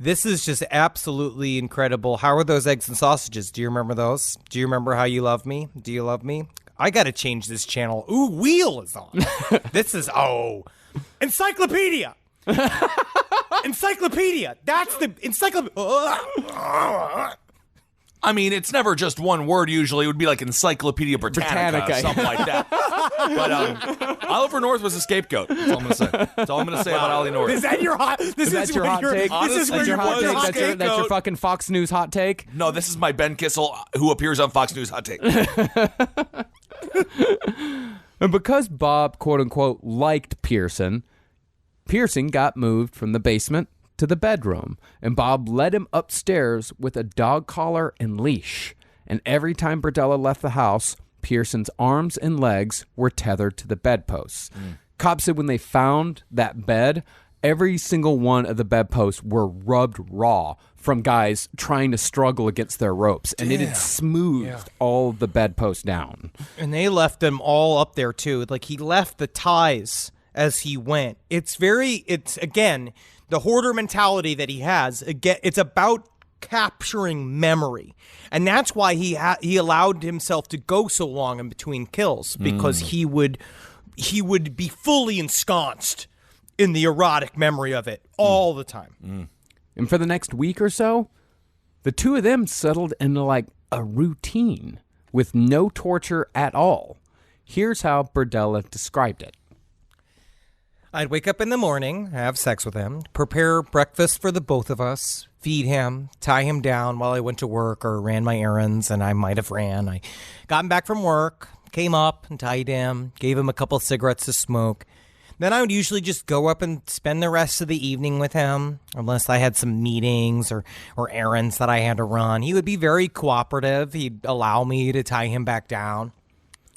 This is just absolutely incredible. How are those eggs and sausages? Do you remember those? Do you remember How You Love Me? Do you love me? I got to change this channel. Ooh, Wheel is on. This is, Encyclopedia. Encyclopedia. That's the encyclopedia. I mean, it's never just one word usually. It would be like Encyclopedia Britannica. Something like that. But Oliver North was a scapegoat. That's all I'm going to say. That's all I'm going to say about Ollie North. Is that your hot Is that your hot take? This is where your hot take. That's your fucking Fox News hot take? No, this is my Ben Kissel, who appears on Fox News hot take. And because Bob, quote-unquote, liked Pearson got moved from the basement to the bedroom, and Bob led him upstairs with a dog collar and leash. And every time Berdella left the house, Pearson's arms and legs were tethered to the bedposts. Cops said when they found that bed, every single one of the bedposts were rubbed raw from guys trying to struggle against their ropes, and it had smoothed all the bedposts down. And they left them all up there too. Like, he left the ties as he went. It's again, the hoarder mentality that he has. Again, it's about capturing memory, and that's why he allowed himself to go so long in between kills, because he would be fully ensconced in the erotic memory of it all the time. And for the next week or so, the two of them settled into like a routine with no torture at all. Here's how Berdella described it. I'd wake up in the morning, have sex with him, prepare breakfast for the both of us, feed him, tie him down while I went to work or ran my errands, and I might have ran. I got him back from work, came up and tied him, gave him a couple cigarettes to smoke. Then I would usually just go up and spend the rest of the evening with him, unless I had some meetings or errands that I had to run. He would be very cooperative. He'd allow me to tie him back down.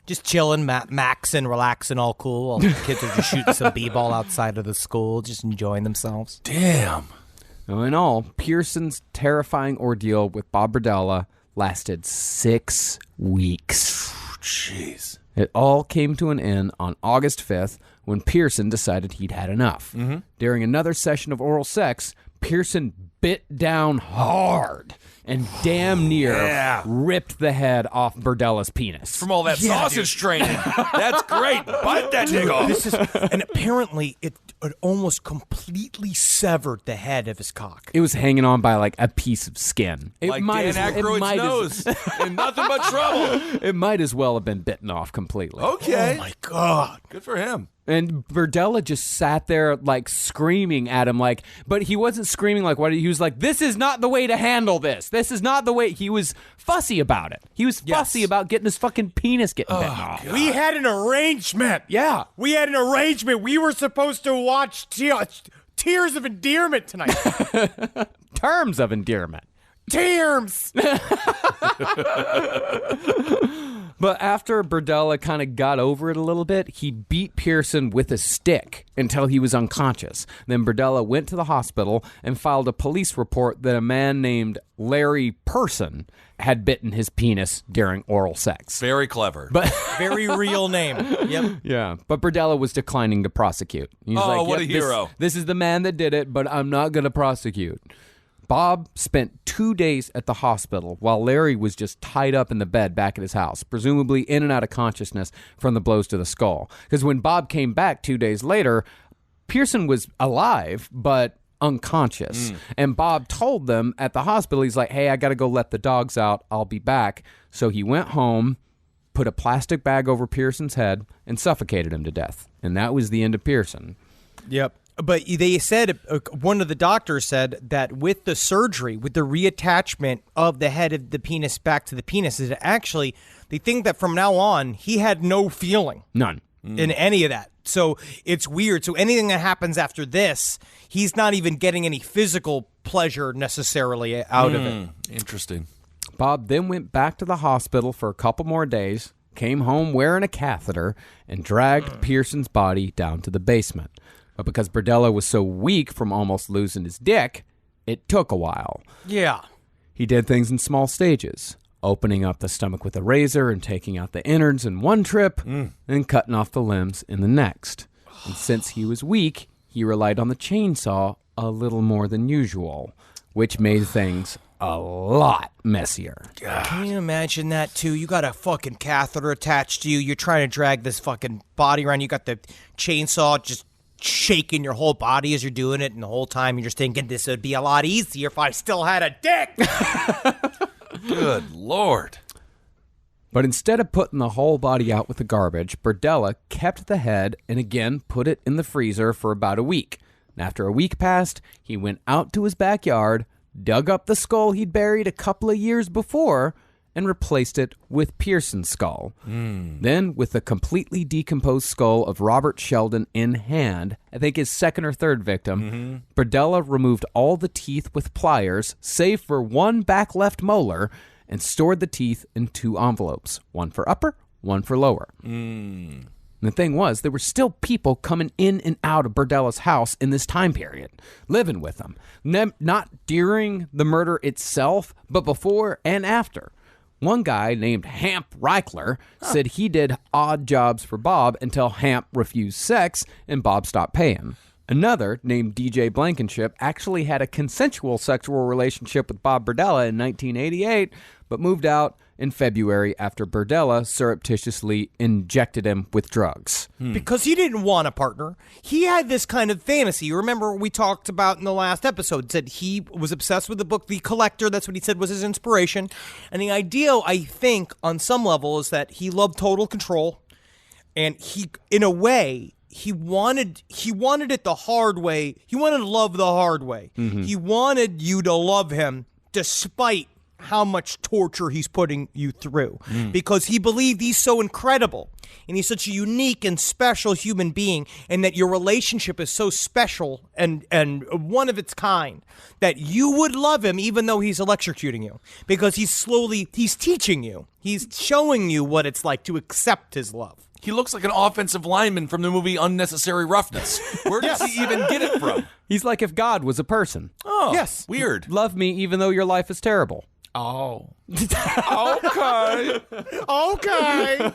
Just chilling, maxing, relaxing, all cool. While the kids are just shooting some b-ball outside of the school, just enjoying themselves. Damn. Now, in all, Pearson's terrifying ordeal with Bob Berdella lasted 6 weeks. Jeez. It all came to an end on August 5th when Pearson decided he'd had enough. During another session of oral sex, Pearson bit down hard and damn near ripped the head off Berdella's penis. From all that sausage training. That's great. Bite that thing off. And apparently it almost completely severed the head of his cock. It was hanging on by like a piece of skin. It Like Dan Aykroyd's nose. In nothing but trouble. It might as well have been bitten off completely. Okay. Oh my God. Good for him. And Berdella just sat there like screaming at him, like, but he wasn't screaming like what he was like, this is not the way to handle this. This is not the way. He was fussy about it. He was fussy about getting his fucking penis getting bitten off. We had an arrangement. Yeah. We had an arrangement. We were supposed to watch Tears of Endearment tonight. Terms of endearment. Tears. But after Berdella kind of got over it a little bit, he beat Pearson with a stick until he was unconscious. Then Berdella went to the hospital and filed a police report that a man named Larry Person had bitten his penis during oral sex. Very clever. But Very real name. Yep. yeah, but Berdella was declining to prosecute. He's what a hero. This is the man that did it, but I'm not going to prosecute. Bob spent 2 days at the hospital while Larry was just tied up in the bed back at his house, presumably in and out of consciousness from the blows to the skull. Because when Bob came back 2 days later, Pearson was alive, but unconscious. And Bob told them at the hospital, he's like, hey, I got to go let the dogs out. I'll be back. So he went home, put a plastic bag over Pearson's head, and suffocated him to death. And that was the end of Pearson. Yep. But they said, one of the doctors said that with the surgery, with the reattachment of the head of the penis back to the penis, is actually, they think that from now on, he had no feeling. None. In any of that. So it's weird. So anything that happens after this, he's not even getting any physical pleasure necessarily out of it. Interesting. Bob then went back to the hospital for a couple more days, came home wearing a catheter, and dragged Pearson's body down to the basement. But because Berdella was so weak from almost losing his dick, It took a while. Yeah. He did things in small stages, opening up the stomach with a razor and taking out the innards in one trip, and cutting off the limbs in the next. And since he was weak, he relied on the chainsaw a little more than usual, which made things a lot messier. Can you imagine that, too? You got a fucking catheter attached to you. You're trying to drag this fucking body around. You got the chainsaw just shaking your whole body as you're doing it, and the whole time you're just thinking this would be a lot easier if I still had a dick. Good Lord. But instead of putting the whole body out with the garbage, Berdella kept the head and again put it in the freezer for about a week. And after a week passed, he went out to his backyard, dug up the skull he'd buried a couple of years before, and replaced it with Pearson's skull. Then, with the completely decomposed skull of Robert Sheldon in hand, I think his second or third victim, Berdella removed all the teeth with pliers, save for one back left molar, and stored the teeth in 2 envelopes, one for upper, one for lower. And the thing was, there were still people coming in and out of Berdella's house in this time period, living with him. Not during the murder itself, but before and after. One guy named Hamp Reichler said he did odd jobs for Bob until Hamp refused sex and Bob stopped paying. Another, named DJ Blankenship, actually had a consensual sexual relationship with Bob Berdella in 1988, but moved out in February after Berdella surreptitiously injected him with drugs. Because he didn't want a partner. He had this kind of fantasy. You remember we talked about in the last episode, said he was obsessed with the book The Collector. That's what he said was his inspiration. And the idea, I think, on some level, is that he loved total control. And he, in a way, he wanted it the hard way. He wanted love the hard way. He wanted you to love him despite how much torture he's putting you through, because he believed he's so incredible and he's such a unique and special human being, and that your relationship is so special and one of its kind that you would love him even though he's electrocuting you, because he's teaching you, he's showing you what it's like to accept his love. He looks like an offensive lineman from the movie Unnecessary Roughness. Where does he even get it from? He's like if God was a person. Oh, yes. Weird. Love me even though your life is terrible. Oh. Okay. Okay.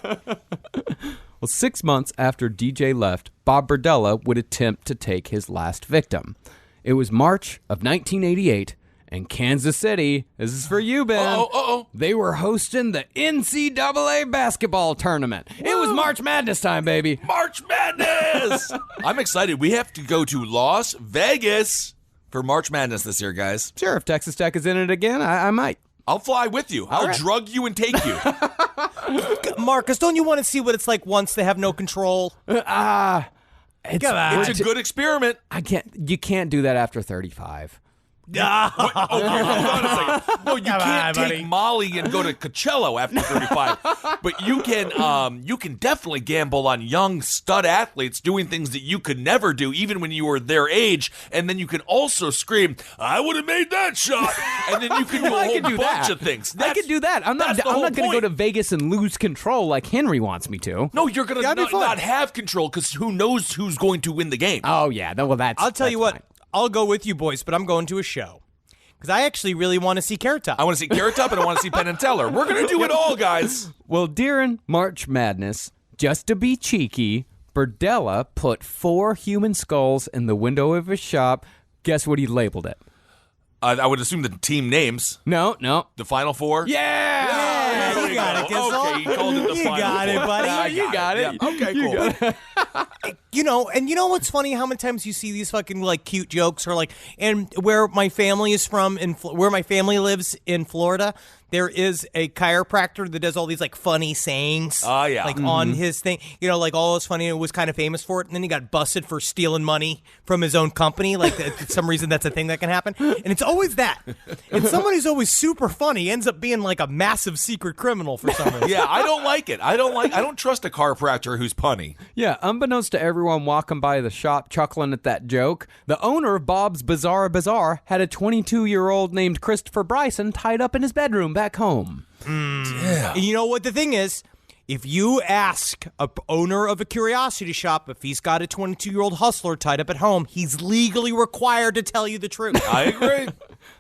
Well, 6 months after DJ left, Bob Berdella would attempt to take his last victim. It was March of 1988, and Kansas City, this is for you, Ben. They were hosting the NCAA basketball tournament. It was March Madness time, baby. March Madness! I'm excited. We have to go to Las Vegas for March Madness this year, guys. Sure, if Texas Tech is in it again, I might. I'll fly with you. I'll drug you and take you. Marcus, don't you want to see what it's like once they have no control? It's a good experiment. You can't do that after 35. Hold on a second. No, you can't take Molly and go to Coachella after 35. But you can definitely gamble on young stud athletes doing things that you could never do, even when you were their age. And then you can also scream, "I would have made that shot!" And then you can do a whole bunch of things. I could do that. I'm not going to go to Vegas and lose control like Henry wants me to. No, you're going to not have control, because who knows who's going to win the game. Oh yeah, well I'll tell you what. Fine. I'll go with you, boys, but I'm going to a show. Because I actually really want to see Carrot Top. I want to see Carrot Top and I want to see Penn and Teller. We're going to do it all, guys. Well, during March Madness, just to be cheeky, Berdella put 4 human skulls in the window of his shop. Guess what he labeled it? I would assume the team names. No. The Final Four? Yeah, you got it, Kissel. Okay, he called it the You Final got it, Four. buddy. You got it. Yeah. Okay, cool. You know what's funny? How many times you see these fucking like cute jokes, or like, and where my family is from, where my family lives in Florida, there is a chiropractor that does all these like funny sayings. Oh, yeah. Like on his thing, like all those funny. And was kind of famous for it, and then he got busted for stealing money from his own company. Like for some reason, that's a thing that can happen, and it's always that. And someone who's always super funny ends up being like a massive secret criminal for some reason. Yeah, I don't like it. I don't trust a chiropractor who's punny. Yeah, unbeknownst to everyone walking by the shop chuckling at that joke, the owner of Bob's Bizarre Bazaar had a 22-year-old named Christopher Bryson tied up in his bedroom back home. Yeah. And you know what the thing is? If you ask a owner of a curiosity shop if he's got a 22-year-old hustler tied up at home, he's legally required to tell you the truth. I agree.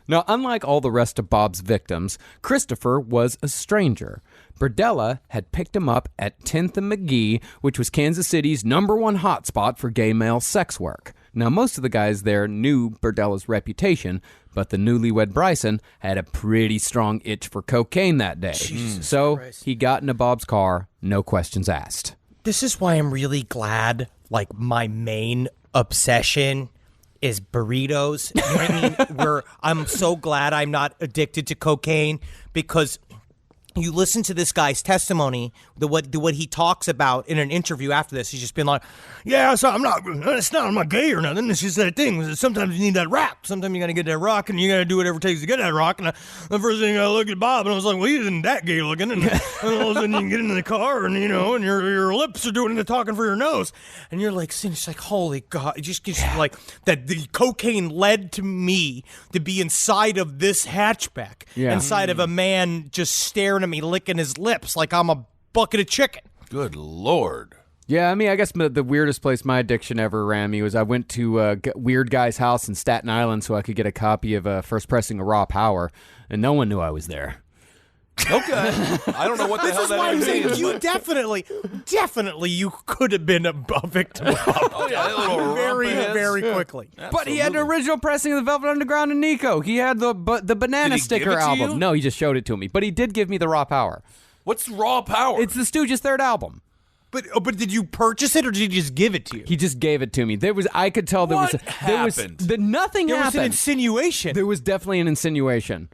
Now, unlike all the rest of Bob's victims, Christopher was a stranger. Berdella had picked him up at 10th and McGee, which was Kansas City's #1 hotspot for gay male sex work. Now, most of the guys there knew Berdella's reputation, but the newlywed Bryson had a pretty strong itch for cocaine that day. So he got into Bob's car, no questions asked. This is why I'm really glad, like, my main obsession is burritos. You know what I mean? Where I'm so glad I'm not addicted to cocaine, because you listen to this guy's testimony, what he talks about in an interview after this. He's just been like, yeah, so I'm not gay or nothing. It's just that thing. Sometimes you need that rap. Sometimes you got to get that rock, and you got to do whatever it takes to get that rock. And the first thing I looked at Bob, and I was like, well, he isn't that gay looking. And all of a sudden you can get into the car, and and your lips are doing the talking for your nose. And you're like, it's like, holy God. It just gives you like that the cocaine led to me to be inside of this hatchback, inside of a man just staring at me, licking his lips like I'm a bucket of chicken. Good Lord. Yeah, I mean, I guess the weirdest place my addiction ever ran me was I went to a weird guy's house in Staten Island so I could get a copy of First Pressing of Raw Power, and no one knew I was there. Okay. I don't know what the hell that means. You definitely you could have been a victim of Oh, yeah, that little very quickly. But he had the original pressing of the Velvet Underground and Nico. He had the Banana Did he Sticker give it to album. you? No, he just showed it to me. But he did give me the Raw Power. What's Raw Power? It's the Stooges' third album. But did you purchase it, or did he just give it to you? He just gave it to me. I could tell What happened? Nothing There was happened. an insinuation. There was definitely an insinuation.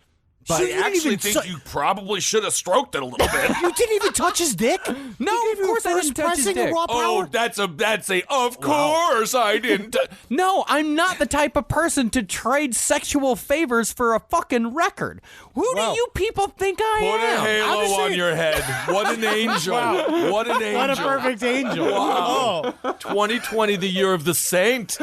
But I actually think you probably should have stroked it a little bit. You didn't even touch his dick? No, of course I didn't touch his dick. Oh, that's a of course I didn't. No, I'm not the type of person to trade sexual favors for a fucking record. Who do you people think I Put am? a halo on your head. What an angel. What an angel. What a perfect angel. Wow. 2020, the year of the saint.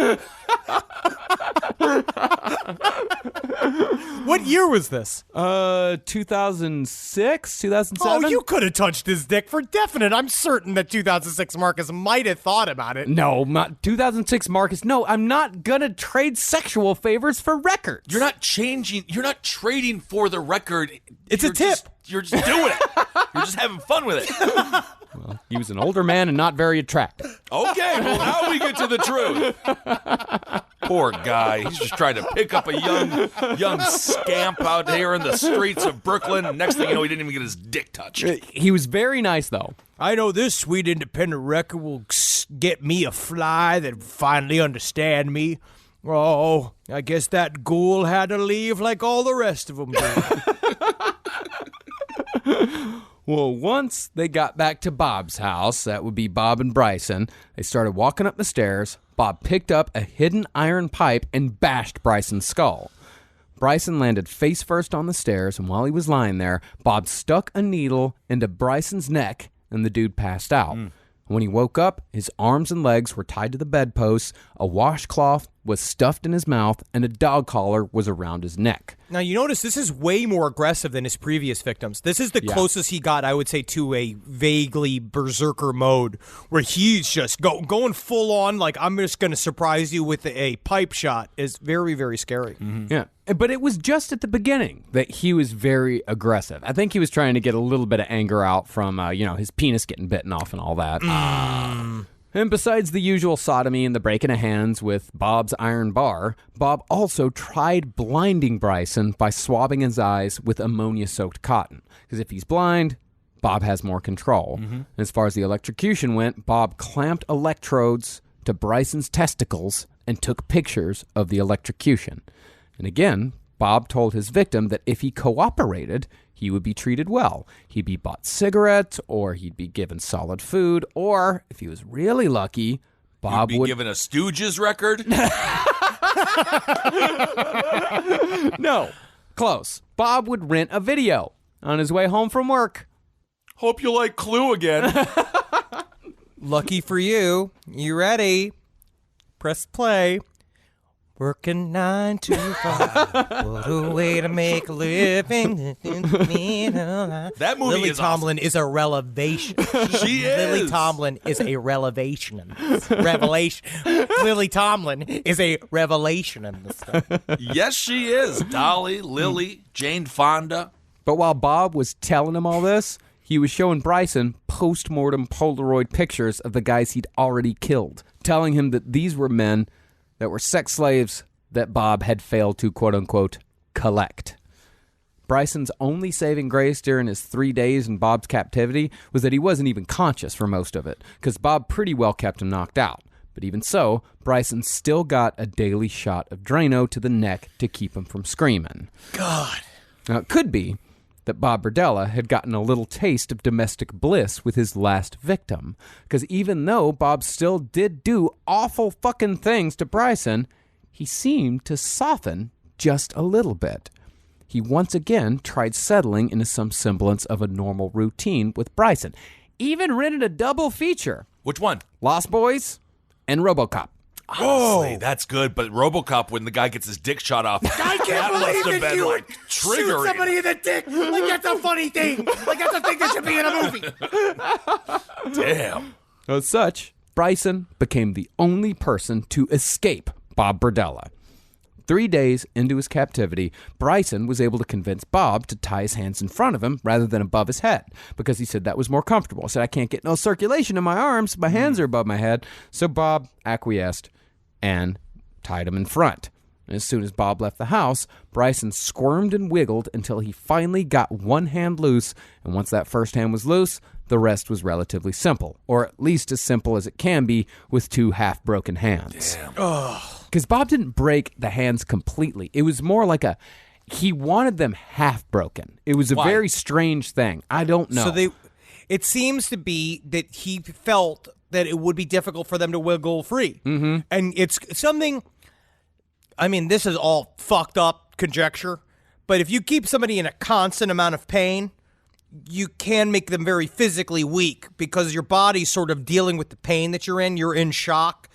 What year was this? 2006, 2007? Oh, you could have touched his dick for definite. I'm certain that 2006 Marcus might have thought about it. No, not 2006 Marcus. No, I'm not gonna trade sexual favors for records. You're not trading for the record. It's a tip. You're just doing it. You're just having fun with it. Well, he was an older man and not very attractive. Okay, well, now we get to the truth. Poor guy. He's just trying to pick up a young scamp out here in the streets of Brooklyn. Next thing you know, he didn't even get his dick touched. He was very nice, though. I know this sweet independent record will get me a fly that finally understand me. Oh, I guess that ghoul had to leave like all the rest of them did. Well, once they got back to Bob's house, that would be Bob and Bryson, they started walking up the stairs. Bob picked up a hidden iron pipe and bashed Bryson's skull. Bryson landed face first on the stairs, and while he was lying there, Bob stuck a needle into Bryson's neck, and the dude passed out. When he woke up, his arms and legs were tied to the bedposts, a washcloth was stuffed in his mouth, and a dog collar was around his neck. Now, you notice this is way more aggressive than his previous victims. This is the closest he got, I would say, to a vaguely berserker mode, where he's just going full on, like, I'm just going to surprise you with a pipe shot, is very, very scary. Yeah, but it was just at the beginning that he was very aggressive. I think he was trying to get a little bit of anger out from, his penis getting bitten off and all that. And besides the usual sodomy and the breaking of hands with Bob's iron bar, Bob also tried blinding Bryson by swabbing his eyes with ammonia-soaked cotton. Because if he's blind, Bob has more control. As far as the electrocution went, Bob clamped electrodes to Bryson's testicles and took pictures of the electrocution. And again, Bob told his victim that if he cooperated, he would be treated well. He'd be bought cigarettes, or he'd be given solid food, or, if he was really lucky, Bob would be given a Stooges record? No, close. Bob would rent a video on his way home from work. Hope you like Clue again. Lucky for you. You ready? Press play. Working 9 to 5. What a way to make a living. That movie Lily is Tomlin is a revelation. She is. Lily Tomlin is a revelation. Revelation. Lily Tomlin is a revelation in this stuff. Yes, she is. Dolly, Lily, Jane Fonda. But while Bob was telling him all this, he was showing Bryson post-mortem Polaroid pictures of the guys he'd already killed, telling him that these were men that were sex slaves that Bob had failed to, quote-unquote, collect. Bryson's only saving grace during his 3 days in Bob's captivity was that he wasn't even conscious for most of it, because Bob pretty well kept him knocked out. But even so, Bryson still got a daily shot of Drano to the neck to keep him from screaming. God. Now, it could be that Bob Berdella had gotten a little taste of domestic bliss with his last victim. Because even though Bob still did do awful fucking things to Bryson, he seemed to soften just a little bit. He once again tried settling into some semblance of a normal routine with Bryson. Even rented a double feature. Which one? Lost Boys and RoboCop. Honestly, that's good, but RoboCop, when the guy gets his dick shot off, I can't that must have believe that been you like would shoot triggering. somebody in the dick. Like that's a funny thing. Like that's a thing that should be in a movie. Damn. As such, Bryson became the only person to escape Bob Berdella. 3 days into his captivity, Bryson was able to convince Bob to tie his hands in front of him rather than above his head, because he said that was more comfortable. He said, I can't get no circulation in my arms. My hands are above my head. So Bob acquiesced and tied him in front. And as soon as Bob left the house, Bryson squirmed and wiggled until he finally got one hand loose, and once that first hand was loose, the rest was relatively simple, or at least as simple as it can be with two half-broken hands. Because Bob didn't break the hands completely. It was more like he wanted them half-broken. It was a very strange thing. I don't know. So it seems to be that he felt that it would be difficult for them to wiggle free. Mm-hmm. And it's something, I mean, this is all fucked up conjecture, but if you keep somebody in a constant amount of pain, you can make them very physically weak because your body's sort of dealing with the pain that you're in. You're in shock.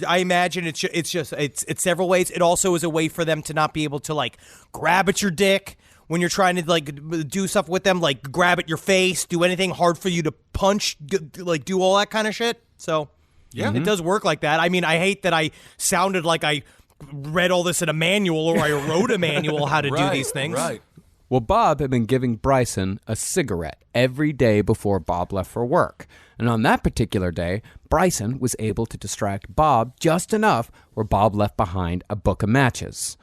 I imagine it's several ways. It also is a way for them to not be able to like grab at your dick when you're trying to like do stuff with them, like grab at your face, do anything hard for you to punch, like do all that kind of shit. So yeah, it does work like that. I mean, I hate that I sounded like I read all this in a manual or I wrote a manual how to do these things. Right. Well, Bob had been giving Bryson a cigarette every day before Bob left for work. And on that particular day, Bryson was able to distract Bob just enough where Bob left behind a book of matches.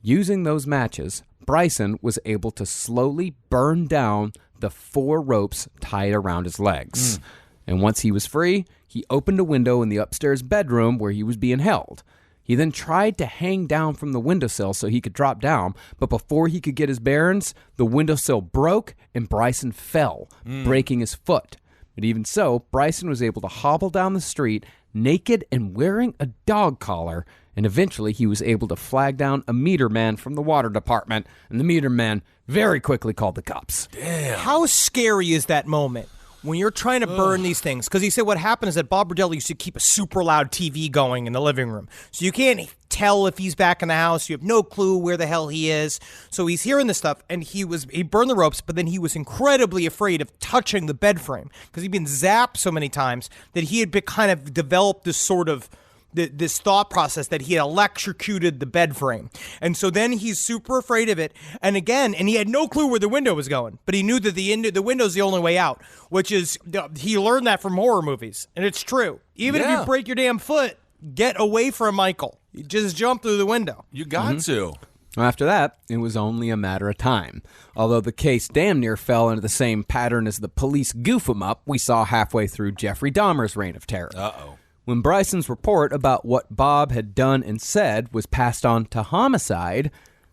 Using those matches, Bryson was able to slowly burn down the 4 ropes tied around his legs. And once he was free, he opened a window in the upstairs bedroom where he was being held. He then tried to hang down from the windowsill so he could drop down, but before he could get his bearings, the windowsill broke and Bryson fell, breaking his foot. But even so, Bryson was able to hobble down the street naked and wearing a dog collar, and eventually he was able to flag down a meter man from the water department, and the meter man very quickly called the cops. Damn. How scary is that moment when you're trying to burn these things? Because he said what happened is that Bob Berdella used to keep a super loud TV going in the living room. So you can't tell if he's back in the house. You have no clue where the hell he is. So he's hearing this stuff, and he burned the ropes, but then he was incredibly afraid of touching the bed frame because he'd been zapped so many times that he had kind of developed this sort of this thought process that he had electrocuted the bed frame. And so then he's super afraid of it. And he had no clue where the window was going, but he knew that the window's the only way out, which is, he learned that from horror movies. And it's true. Even if you break your damn foot, get away from Michael. You just jump through the window. You got to. After that, it was only a matter of time. Although the case damn near fell into the same pattern as the police goof 'em up we saw halfway through Jeffrey Dahmer's reign of terror. Uh-oh. When Bryson's report about what Bob had done and said was passed on to Homicide,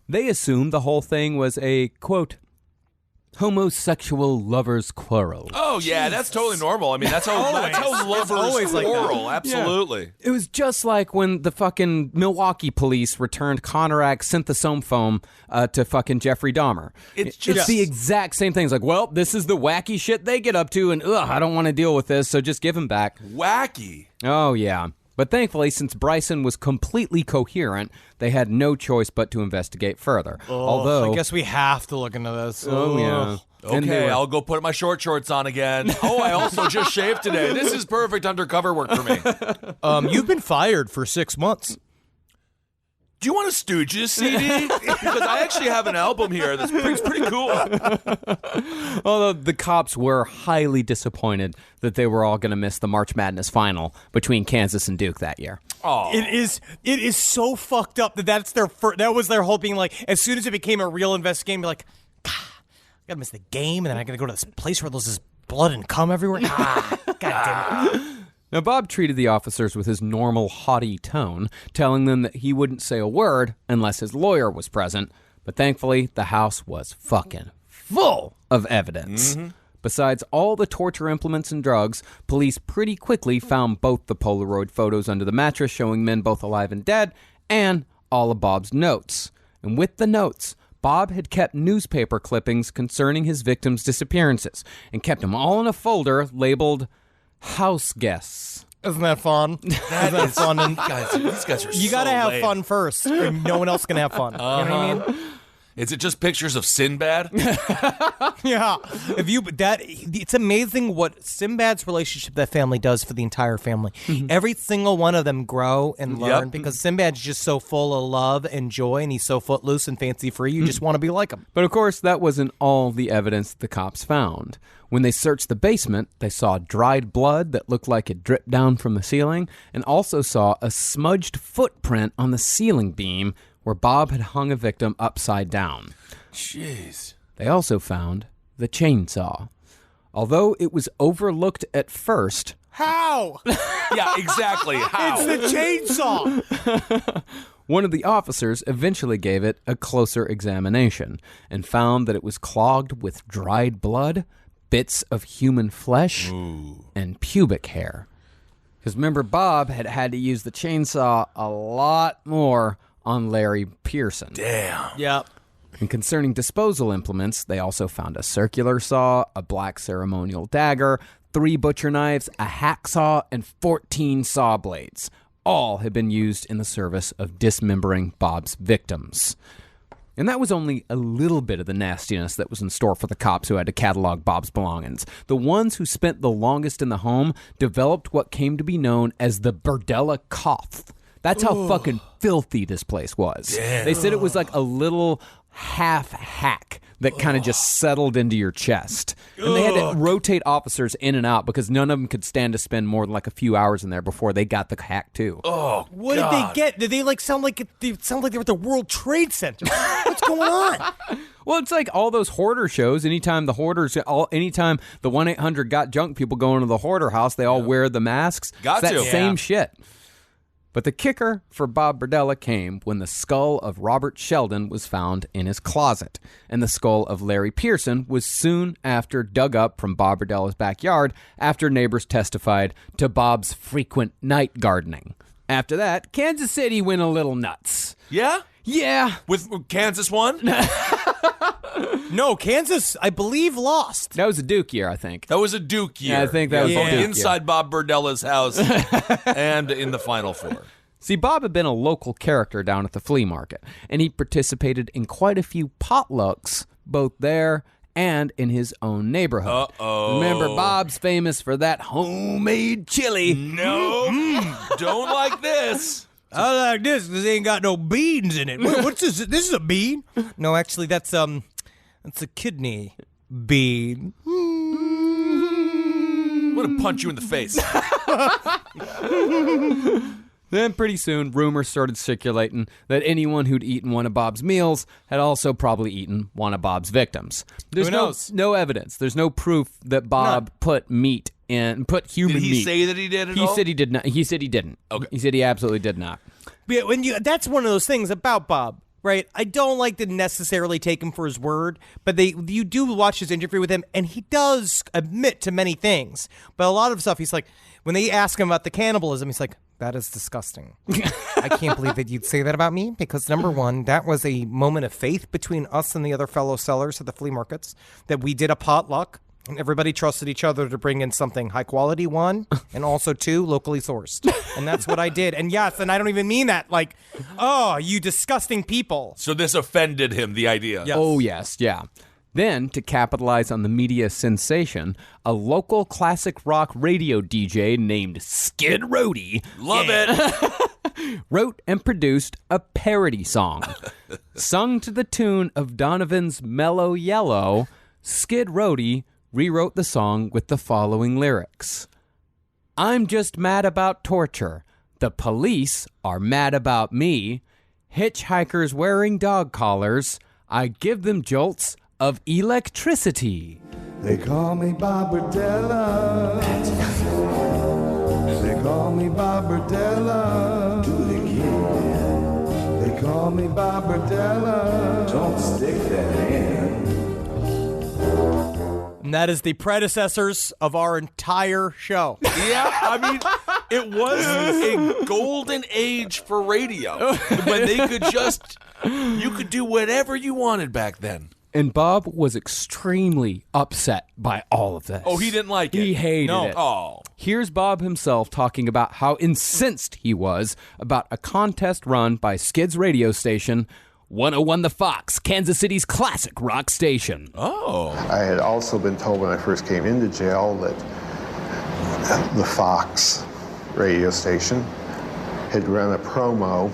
they assumed the whole thing was a, quote, homosexual lovers' quarrel. Oh, yeah, that's totally normal. I mean, that's how lovers always like quarrel. Absolutely. It was just like when the fucking Milwaukee police returned Conorak synthesome foam to fucking Jeffrey Dahmer. It's the exact same thing. It's like, well, this is the wacky shit they get up to, and I don't want to deal with this, so just give him back. Wacky. Oh, yeah. But thankfully, since Bryson was completely coherent, they had no choice but to investigate further. Although, I guess we have to look into this. Oh, yeah. Okay, I'll go put my short shorts on again. Oh, I also just shaved today. This is perfect undercover work for me. You've been fired for 6 months. Do you want a Stooges CD? Because I actually have an album here that's pretty cool. Although the cops were highly disappointed that they were all going to miss the March Madness final between Kansas and Duke that year. Oh, It is so fucked up that was their whole being like, as soon as it became a real investigation, be like, I gotta miss the game, and then I gotta go to this place where there's this blood and cum everywhere. God damn it. Now, Bob treated the officers with his normal haughty tone, telling them that he wouldn't say a word unless his lawyer was present. But thankfully, the house was fucking full of evidence. Besides all the torture implements and drugs, police pretty quickly found both the Polaroid photos under the mattress showing men both alive and dead, and all of Bob's notes. And with the notes, Bob had kept newspaper clippings concerning his victims' disappearances and kept them all in a folder labeled house guests. Isn't that fun? Isn't that fun? And these guys are you gotta so have lame. fun first, or no one else can have fun. You know what I mean? Is it just pictures of Sinbad? Yeah. It's amazing what Sinbad's relationship that family does for the entire family. Every single one of them grow and learn because Sinbad's just so full of love and joy, and he's so footloose and fancy free. You just want to be like him. But of course, that wasn't all the evidence the cops found. When they searched the basement, they saw dried blood that looked like it dripped down from the ceiling, and also saw a smudged footprint on the ceiling beam where Bob had hung a victim upside down. Jeez. They also found the chainsaw. Although it was overlooked at first, How? Yeah, exactly. How? It's the chainsaw. one of the officers eventually gave it a closer examination and found that it was clogged with dried blood, bits of human flesh, and pubic hair. Because remember, Bob had to use the chainsaw a lot more on Larry Pearson. Damn. Yep. And concerning disposal implements, they also found a circular saw, a black ceremonial dagger, 3 butcher knives, a hacksaw, and 14 saw blades. All had been used in the service of dismembering Bob's victims. And that was only a little bit of the nastiness that was in store for the cops who had to catalog Bob's belongings. The ones who spent the longest in the home developed what came to be known as the Berdella cough. That's how fucking filthy this place was. Damn. They said it was like a little half hack that kind of just settled into your chest. And they had to rotate officers in and out because none of them could stand to spend more than like a few hours in there before they got the hack too. Oh, What God. did they get? Did they sound like they were at the World Trade Center? What's going on? Well, it's like all those hoarder shows. Anytime the 1-800 got junk people going to the hoarder house, they all wear the masks. Got it's to. that same shit. But the kicker for Bob Berdella came when the skull of Robert Sheldon was found in his closet, and the skull of Larry Pearson was soon after dug up from Bob Berdella's backyard after neighbors testified to Bob's frequent night gardening. After that, Kansas City went a little nuts. Yeah? Yeah. With Kansas won? No, Kansas, I believe, lost. That was a Duke year, I think. That was a Duke year. Yeah, I think that was a both Duke year. inside Bob Berdella's house and in the Final Four. See, Bob had been a local character down at the flea market, and he participated in quite a few potlucks, both there and in his own neighborhood. Uh-oh. Remember, Bob's famous for that homemade chili. No, don't like this. I like this because they ain't got no beans in it. What's this? This is a bean? No, actually, that's a kidney bean. I'm going to punch you in the face. Then pretty soon, rumors started circulating that anyone who'd eaten one of Bob's meals had also probably eaten one of Bob's victims. There's Who knows? no evidence. There's no proof that Bob put human Did meat. he say that he did it He all? said he did not. He said he didn't. Okay. He said he absolutely did not. Yeah, that's one of those things about Bob, right? I don't like to necessarily take him for his word, but you do watch his interview with him, and he does admit to many things. But a lot of stuff, he's like, when they ask him about the cannibalism, he's like, that is disgusting. I can't believe that you'd say that about me because, number one, that was a moment of faith between us and the other fellow sellers at the flea markets, that we did a potluck. And everybody trusted each other to bring in something high quality, one, and also two, locally sourced. And that's what I did. And yes, and I don't even mean that like, oh, you disgusting people. So this offended him, the idea. Yes. Oh, yes, yeah. Then, to capitalize on the media sensation, a local classic rock radio DJ named Skid Roadie Love it. wrote and produced a parody song. Sung to the tune of Donovan's Mellow Yellow, Skid Roadie rewrote the song with the following lyrics. I'm just mad about torture. The police are mad about me. Hitchhikers wearing dog collars. I give them jolts of electricity. They call me Bob Berdella. They call me Bob Berdella. Do it again. They call me Bob Berdella. Don't stick that in. And that is the predecessors of our entire show. Yeah, I mean, it was a golden age for radio when they could you could do whatever you wanted back then. And Bob was extremely upset by all of this. Oh, he didn't like it? He hated it. Oh. Here's Bob himself talking about how incensed he was about a contest run by Skid's radio station, 101 The Fox, Kansas City's classic rock station. Oh. I had also been told when I first came into jail that the Fox radio station had run a promo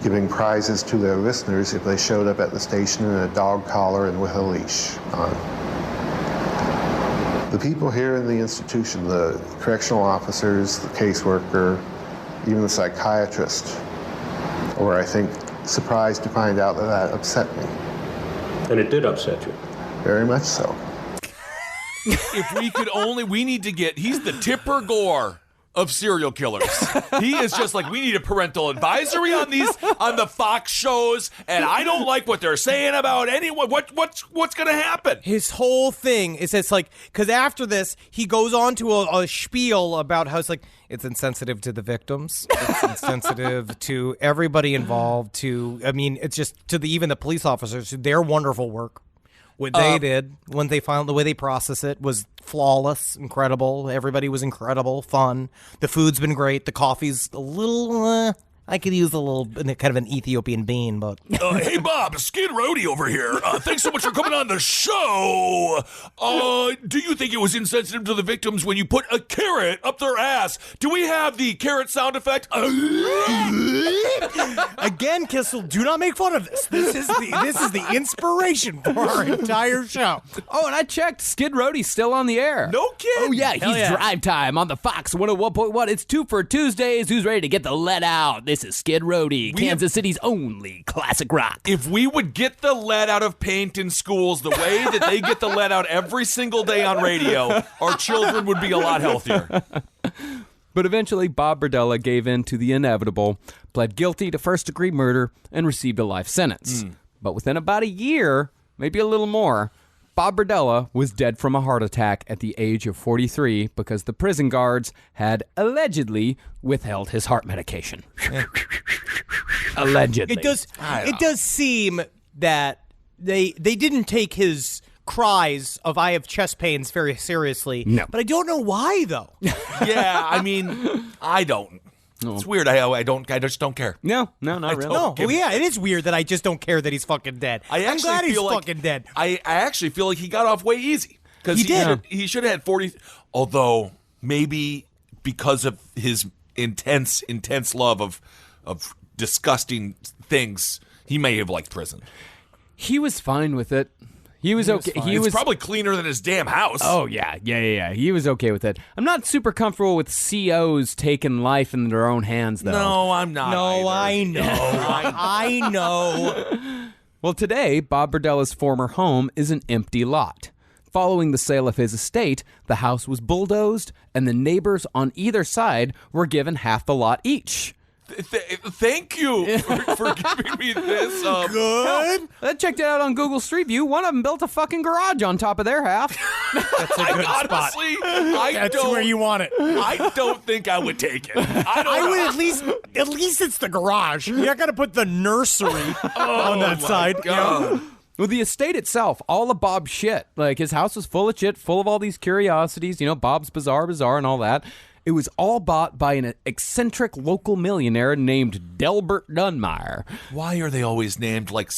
giving prizes to their listeners if they showed up at the station in a dog collar and with a leash on. The people here in the institution, the correctional officers, the caseworker, even the psychiatrist, were, I think, surprised to find out that that upset me. And it did upset you? Very much so. If we could only, he's the Tipper Gore of serial killers. He is just like, we need a parental advisory on the Fox shows, and I don't like what they're saying about anyone. What's going to happen? His whole thing is it's like, because after this, he goes on to a spiel about how it's insensitive to the victims. It's insensitive to everybody involved, it's just to even the police officers, their wonderful work. What they did when they found the way they process it was flawless, incredible. Everybody was incredible, fun. The food's been great. The coffee's a little, I could use a little kind of an Ethiopian bean, but. Hey, Bob, Skid Roadie over here. Thanks so much for coming on the show. Do you think it was insensitive to the victims when you put a carrot up their ass? Do we have the carrot sound effect? Again, Kissel, do not make fun of this. This is the inspiration for our entire show. Oh, and I checked. Skid Roadie's still on the air. No kidding. Oh, yeah. He's drive time on the Fox 101.1. It's 2 for Tuesdays. Who's ready to get the let out? This is Skid Roadie, Kansas City's only classic rock. If we would get the lead out of paint in schools the way that they get the lead out every single day on radio, our children would be a lot healthier. But eventually, Bob Berdella gave in to the inevitable, pled guilty to first-degree murder, and received a life sentence. But within about a year, maybe a little more, Bob Berdella was dead from a heart attack at the age of 43 because the prison guards had allegedly withheld his heart medication. Allegedly. It does seem that they didn't take his cries of "I have chest pains" very seriously. No. But I don't know why, though. Yeah, I mean, I don't. It's weird. I just don't care. No, not really. No, yeah, it is weird that I just don't care that he's fucking dead. I'm glad he's fucking dead. I actually feel like he got off way easy. Because he should have had 40, although maybe because of his intense love of disgusting things, he may have liked prison. He was fine with it. He was okay. It's probably cleaner than his damn house. Oh, yeah. He was okay with it. I'm not super comfortable with COs taking life in their own hands, though. No, I'm not. No, either. I know. Well, today, Bob Berdella's former home is an empty lot. Following the sale of his estate, the house was bulldozed, and the neighbors on either side were given half the lot each. Thank you for giving me this. Good. I checked it out on Google Street View. One of them built a fucking garage on top of their half. That's a good spot. Honestly, That's where you want it. I don't think I would take it. I would at least it's the garage. You're not going to put the nursery on that side. God. Well, the estate itself, all of Bob's shit. Like, his house was full of shit, full of all these curiosities, Bob's Bizarre Bazaar and all that. It was all bought by an eccentric local millionaire named Delbert Dunmeyer. Why are they always named like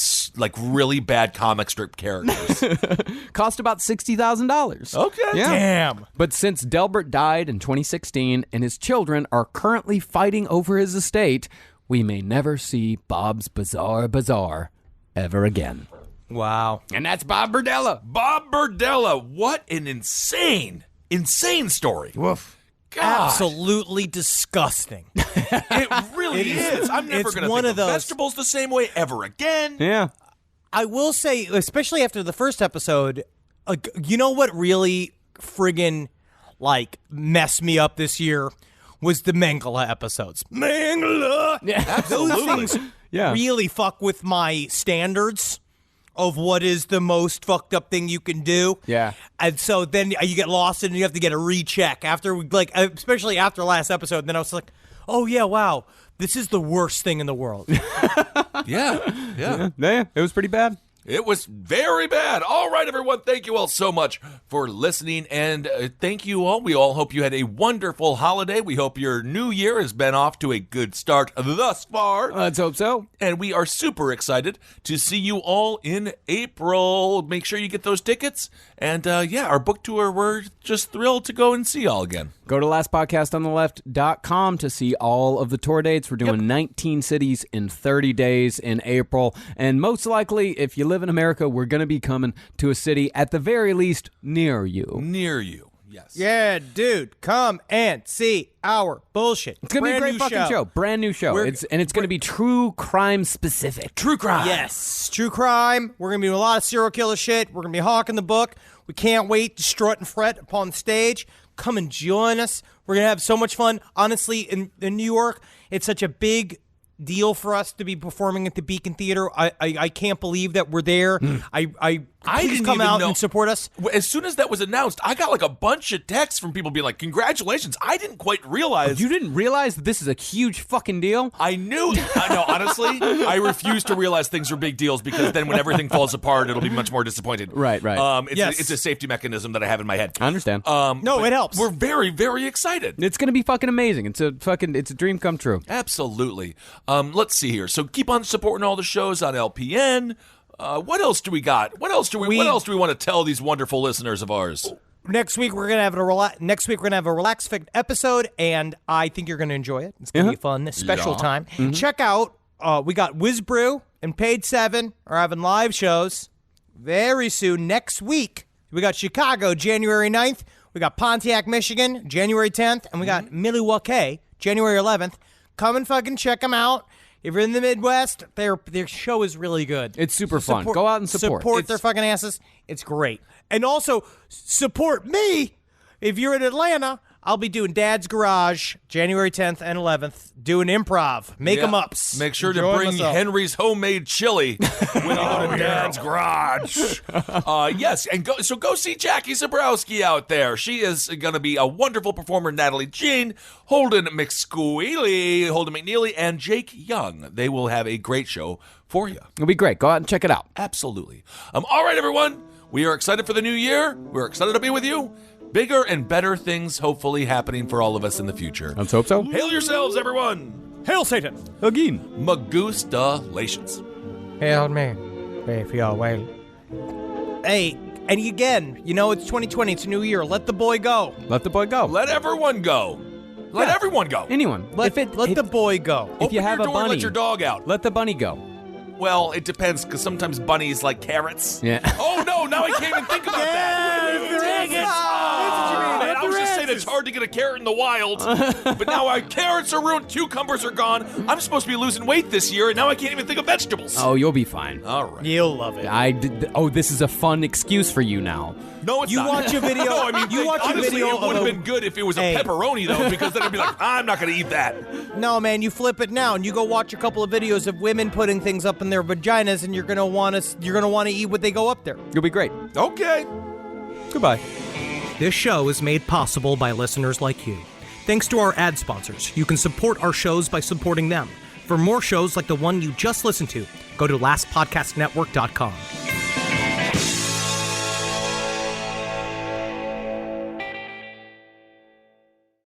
really bad comic strip characters? Cost about $60,000. Okay. Yeah. Damn. But since Delbert died in 2016 and his children are currently fighting over his estate, we may never see Bob's Bizarre Bazaar ever again. Wow. And that's Bob Berdella. Bob Berdella. What an insane story. Woof. God. Absolutely disgusting. It really is. I'm never It's going to one think of of those- vegetables the same way ever again. Yeah. I will say, especially after the first episode, you know what really friggin' messed me up this year was the Mangala episodes. Mangala! Yeah, absolutely. Those things really fuck with my standards of what is the most fucked up thing you can do. Yeah. And so then you get lost and you have to get a recheck after, especially after last episode. Then I was like, oh, yeah, wow, this is the worst thing in the world. Yeah. It was pretty bad. It was very bad. All right, everyone. Thank you all so much for listening. And thank you all. We all hope you had a wonderful holiday. We hope your new year has been off to a good start thus far. Let's hope so. And we are super excited to see you all in April. Make sure you get those tickets. And our book tour, we're just thrilled to go and see y'all again. Go to lastpodcastontheleft.com to see all of the tour dates. We're doing 19 cities in 30 days in April. And most likely, if you live in America, we're going to be coming to a city, at the very least, near you. Near you, yes. Yeah, dude, come and see our bullshit. It's going to be a great fucking show. Brand new show. It's going to be true crime specific. True crime. Yes, true crime. We're going to be doing a lot of serial killer shit. We're going to be hawking the book. We can't wait to strut and fret upon the stage. Come and join us. We're going to have so much fun. Honestly, in New York, it's such a big deal for us to be performing at the Beacon Theater. I can't believe that we're there. Please didn't come even out know. and support us. As soon as that was announced, I got a bunch of texts from people being like, congratulations. I didn't quite realize. You didn't realize that this is a huge fucking deal? I knew. No, honestly, I refuse to realize things are big deals, because then when everything falls apart, it'll be much more disappointing. Right. It's a safety mechanism that I have in my head. I understand. No, it helps. We're very, very excited. It's going to be fucking amazing. It's a dream come true. Absolutely. Let's see here. So keep on supporting all the shows on LPN. What else do we got? What else do we want to tell these wonderful listeners of ours? Next week we're gonna have a Relax Fit episode, and I think you're gonna enjoy it. It's gonna be fun, a special time. Check out we got Whiz Brew and Page 7 are having live shows very soon. Next week we got Chicago January 9th. We got Pontiac, Michigan January 10th, and we got Milwaukee January 11th. Come and fucking check them out. If you're in the Midwest, their show is really good. It's super fun. Go out and support. Support their fucking asses. It's great. And also, support me. If you're in Atlanta, I'll be doing Dad's Garage January 10th and 11th, doing improv, make-em-ups. Make sure Enjoy to bring myself. Henry's homemade chili when you go to Dad's Garage. Yes, and go see Jackie Zabrowski out there. She is going to be a wonderful performer. Natalie Jean, Holden McNeely, and Jake Young. They will have a great show for you. It'll be great. Go out and check it out. Absolutely. All right, everyone. We are excited for the new year. We're excited to be with you. Bigger and better things hopefully happening for all of us in the future. Let's hope so. Hail yourselves, everyone. Hail Satan. Again. Magustalations. Hail me, if you're well. Hey, and again, it's 2020. It's a new year. Let the boy go. Let the boy go. Let everyone go. Let everyone go. Anyone. Let the boy go. Open you have your door, a bunny, let your dog out. let the bunny go. Well, it depends, because sometimes bunnies like carrots. Yeah. Oh, no, now I can't even think about that. Dang it. Oh, man, I was just saying it's hard to get a carrot in the wild, but now carrots are ruined, cucumbers are gone. I'm supposed to be losing weight this year, and now I can't even think of vegetables. Oh, you'll be fine. All right. You'll love it. This is a fun excuse for you now. No, it's You not. watch a video. No, I mean, You watch a honestly, video it would have of a- been good if it was a Hey. pepperoni, though, because then I'd be like, I'm not going to eat that. No, man, you flip it now, and you go watch a couple of videos of women putting things up in their vaginas, and you're gonna want to eat what they go up there. You'll be great. Okay. Goodbye. This show is made possible by listeners like you. Thanks to our ad sponsors, you can support our shows by supporting them. For more shows like the one you just listened to, go to lastpodcastnetwork.com.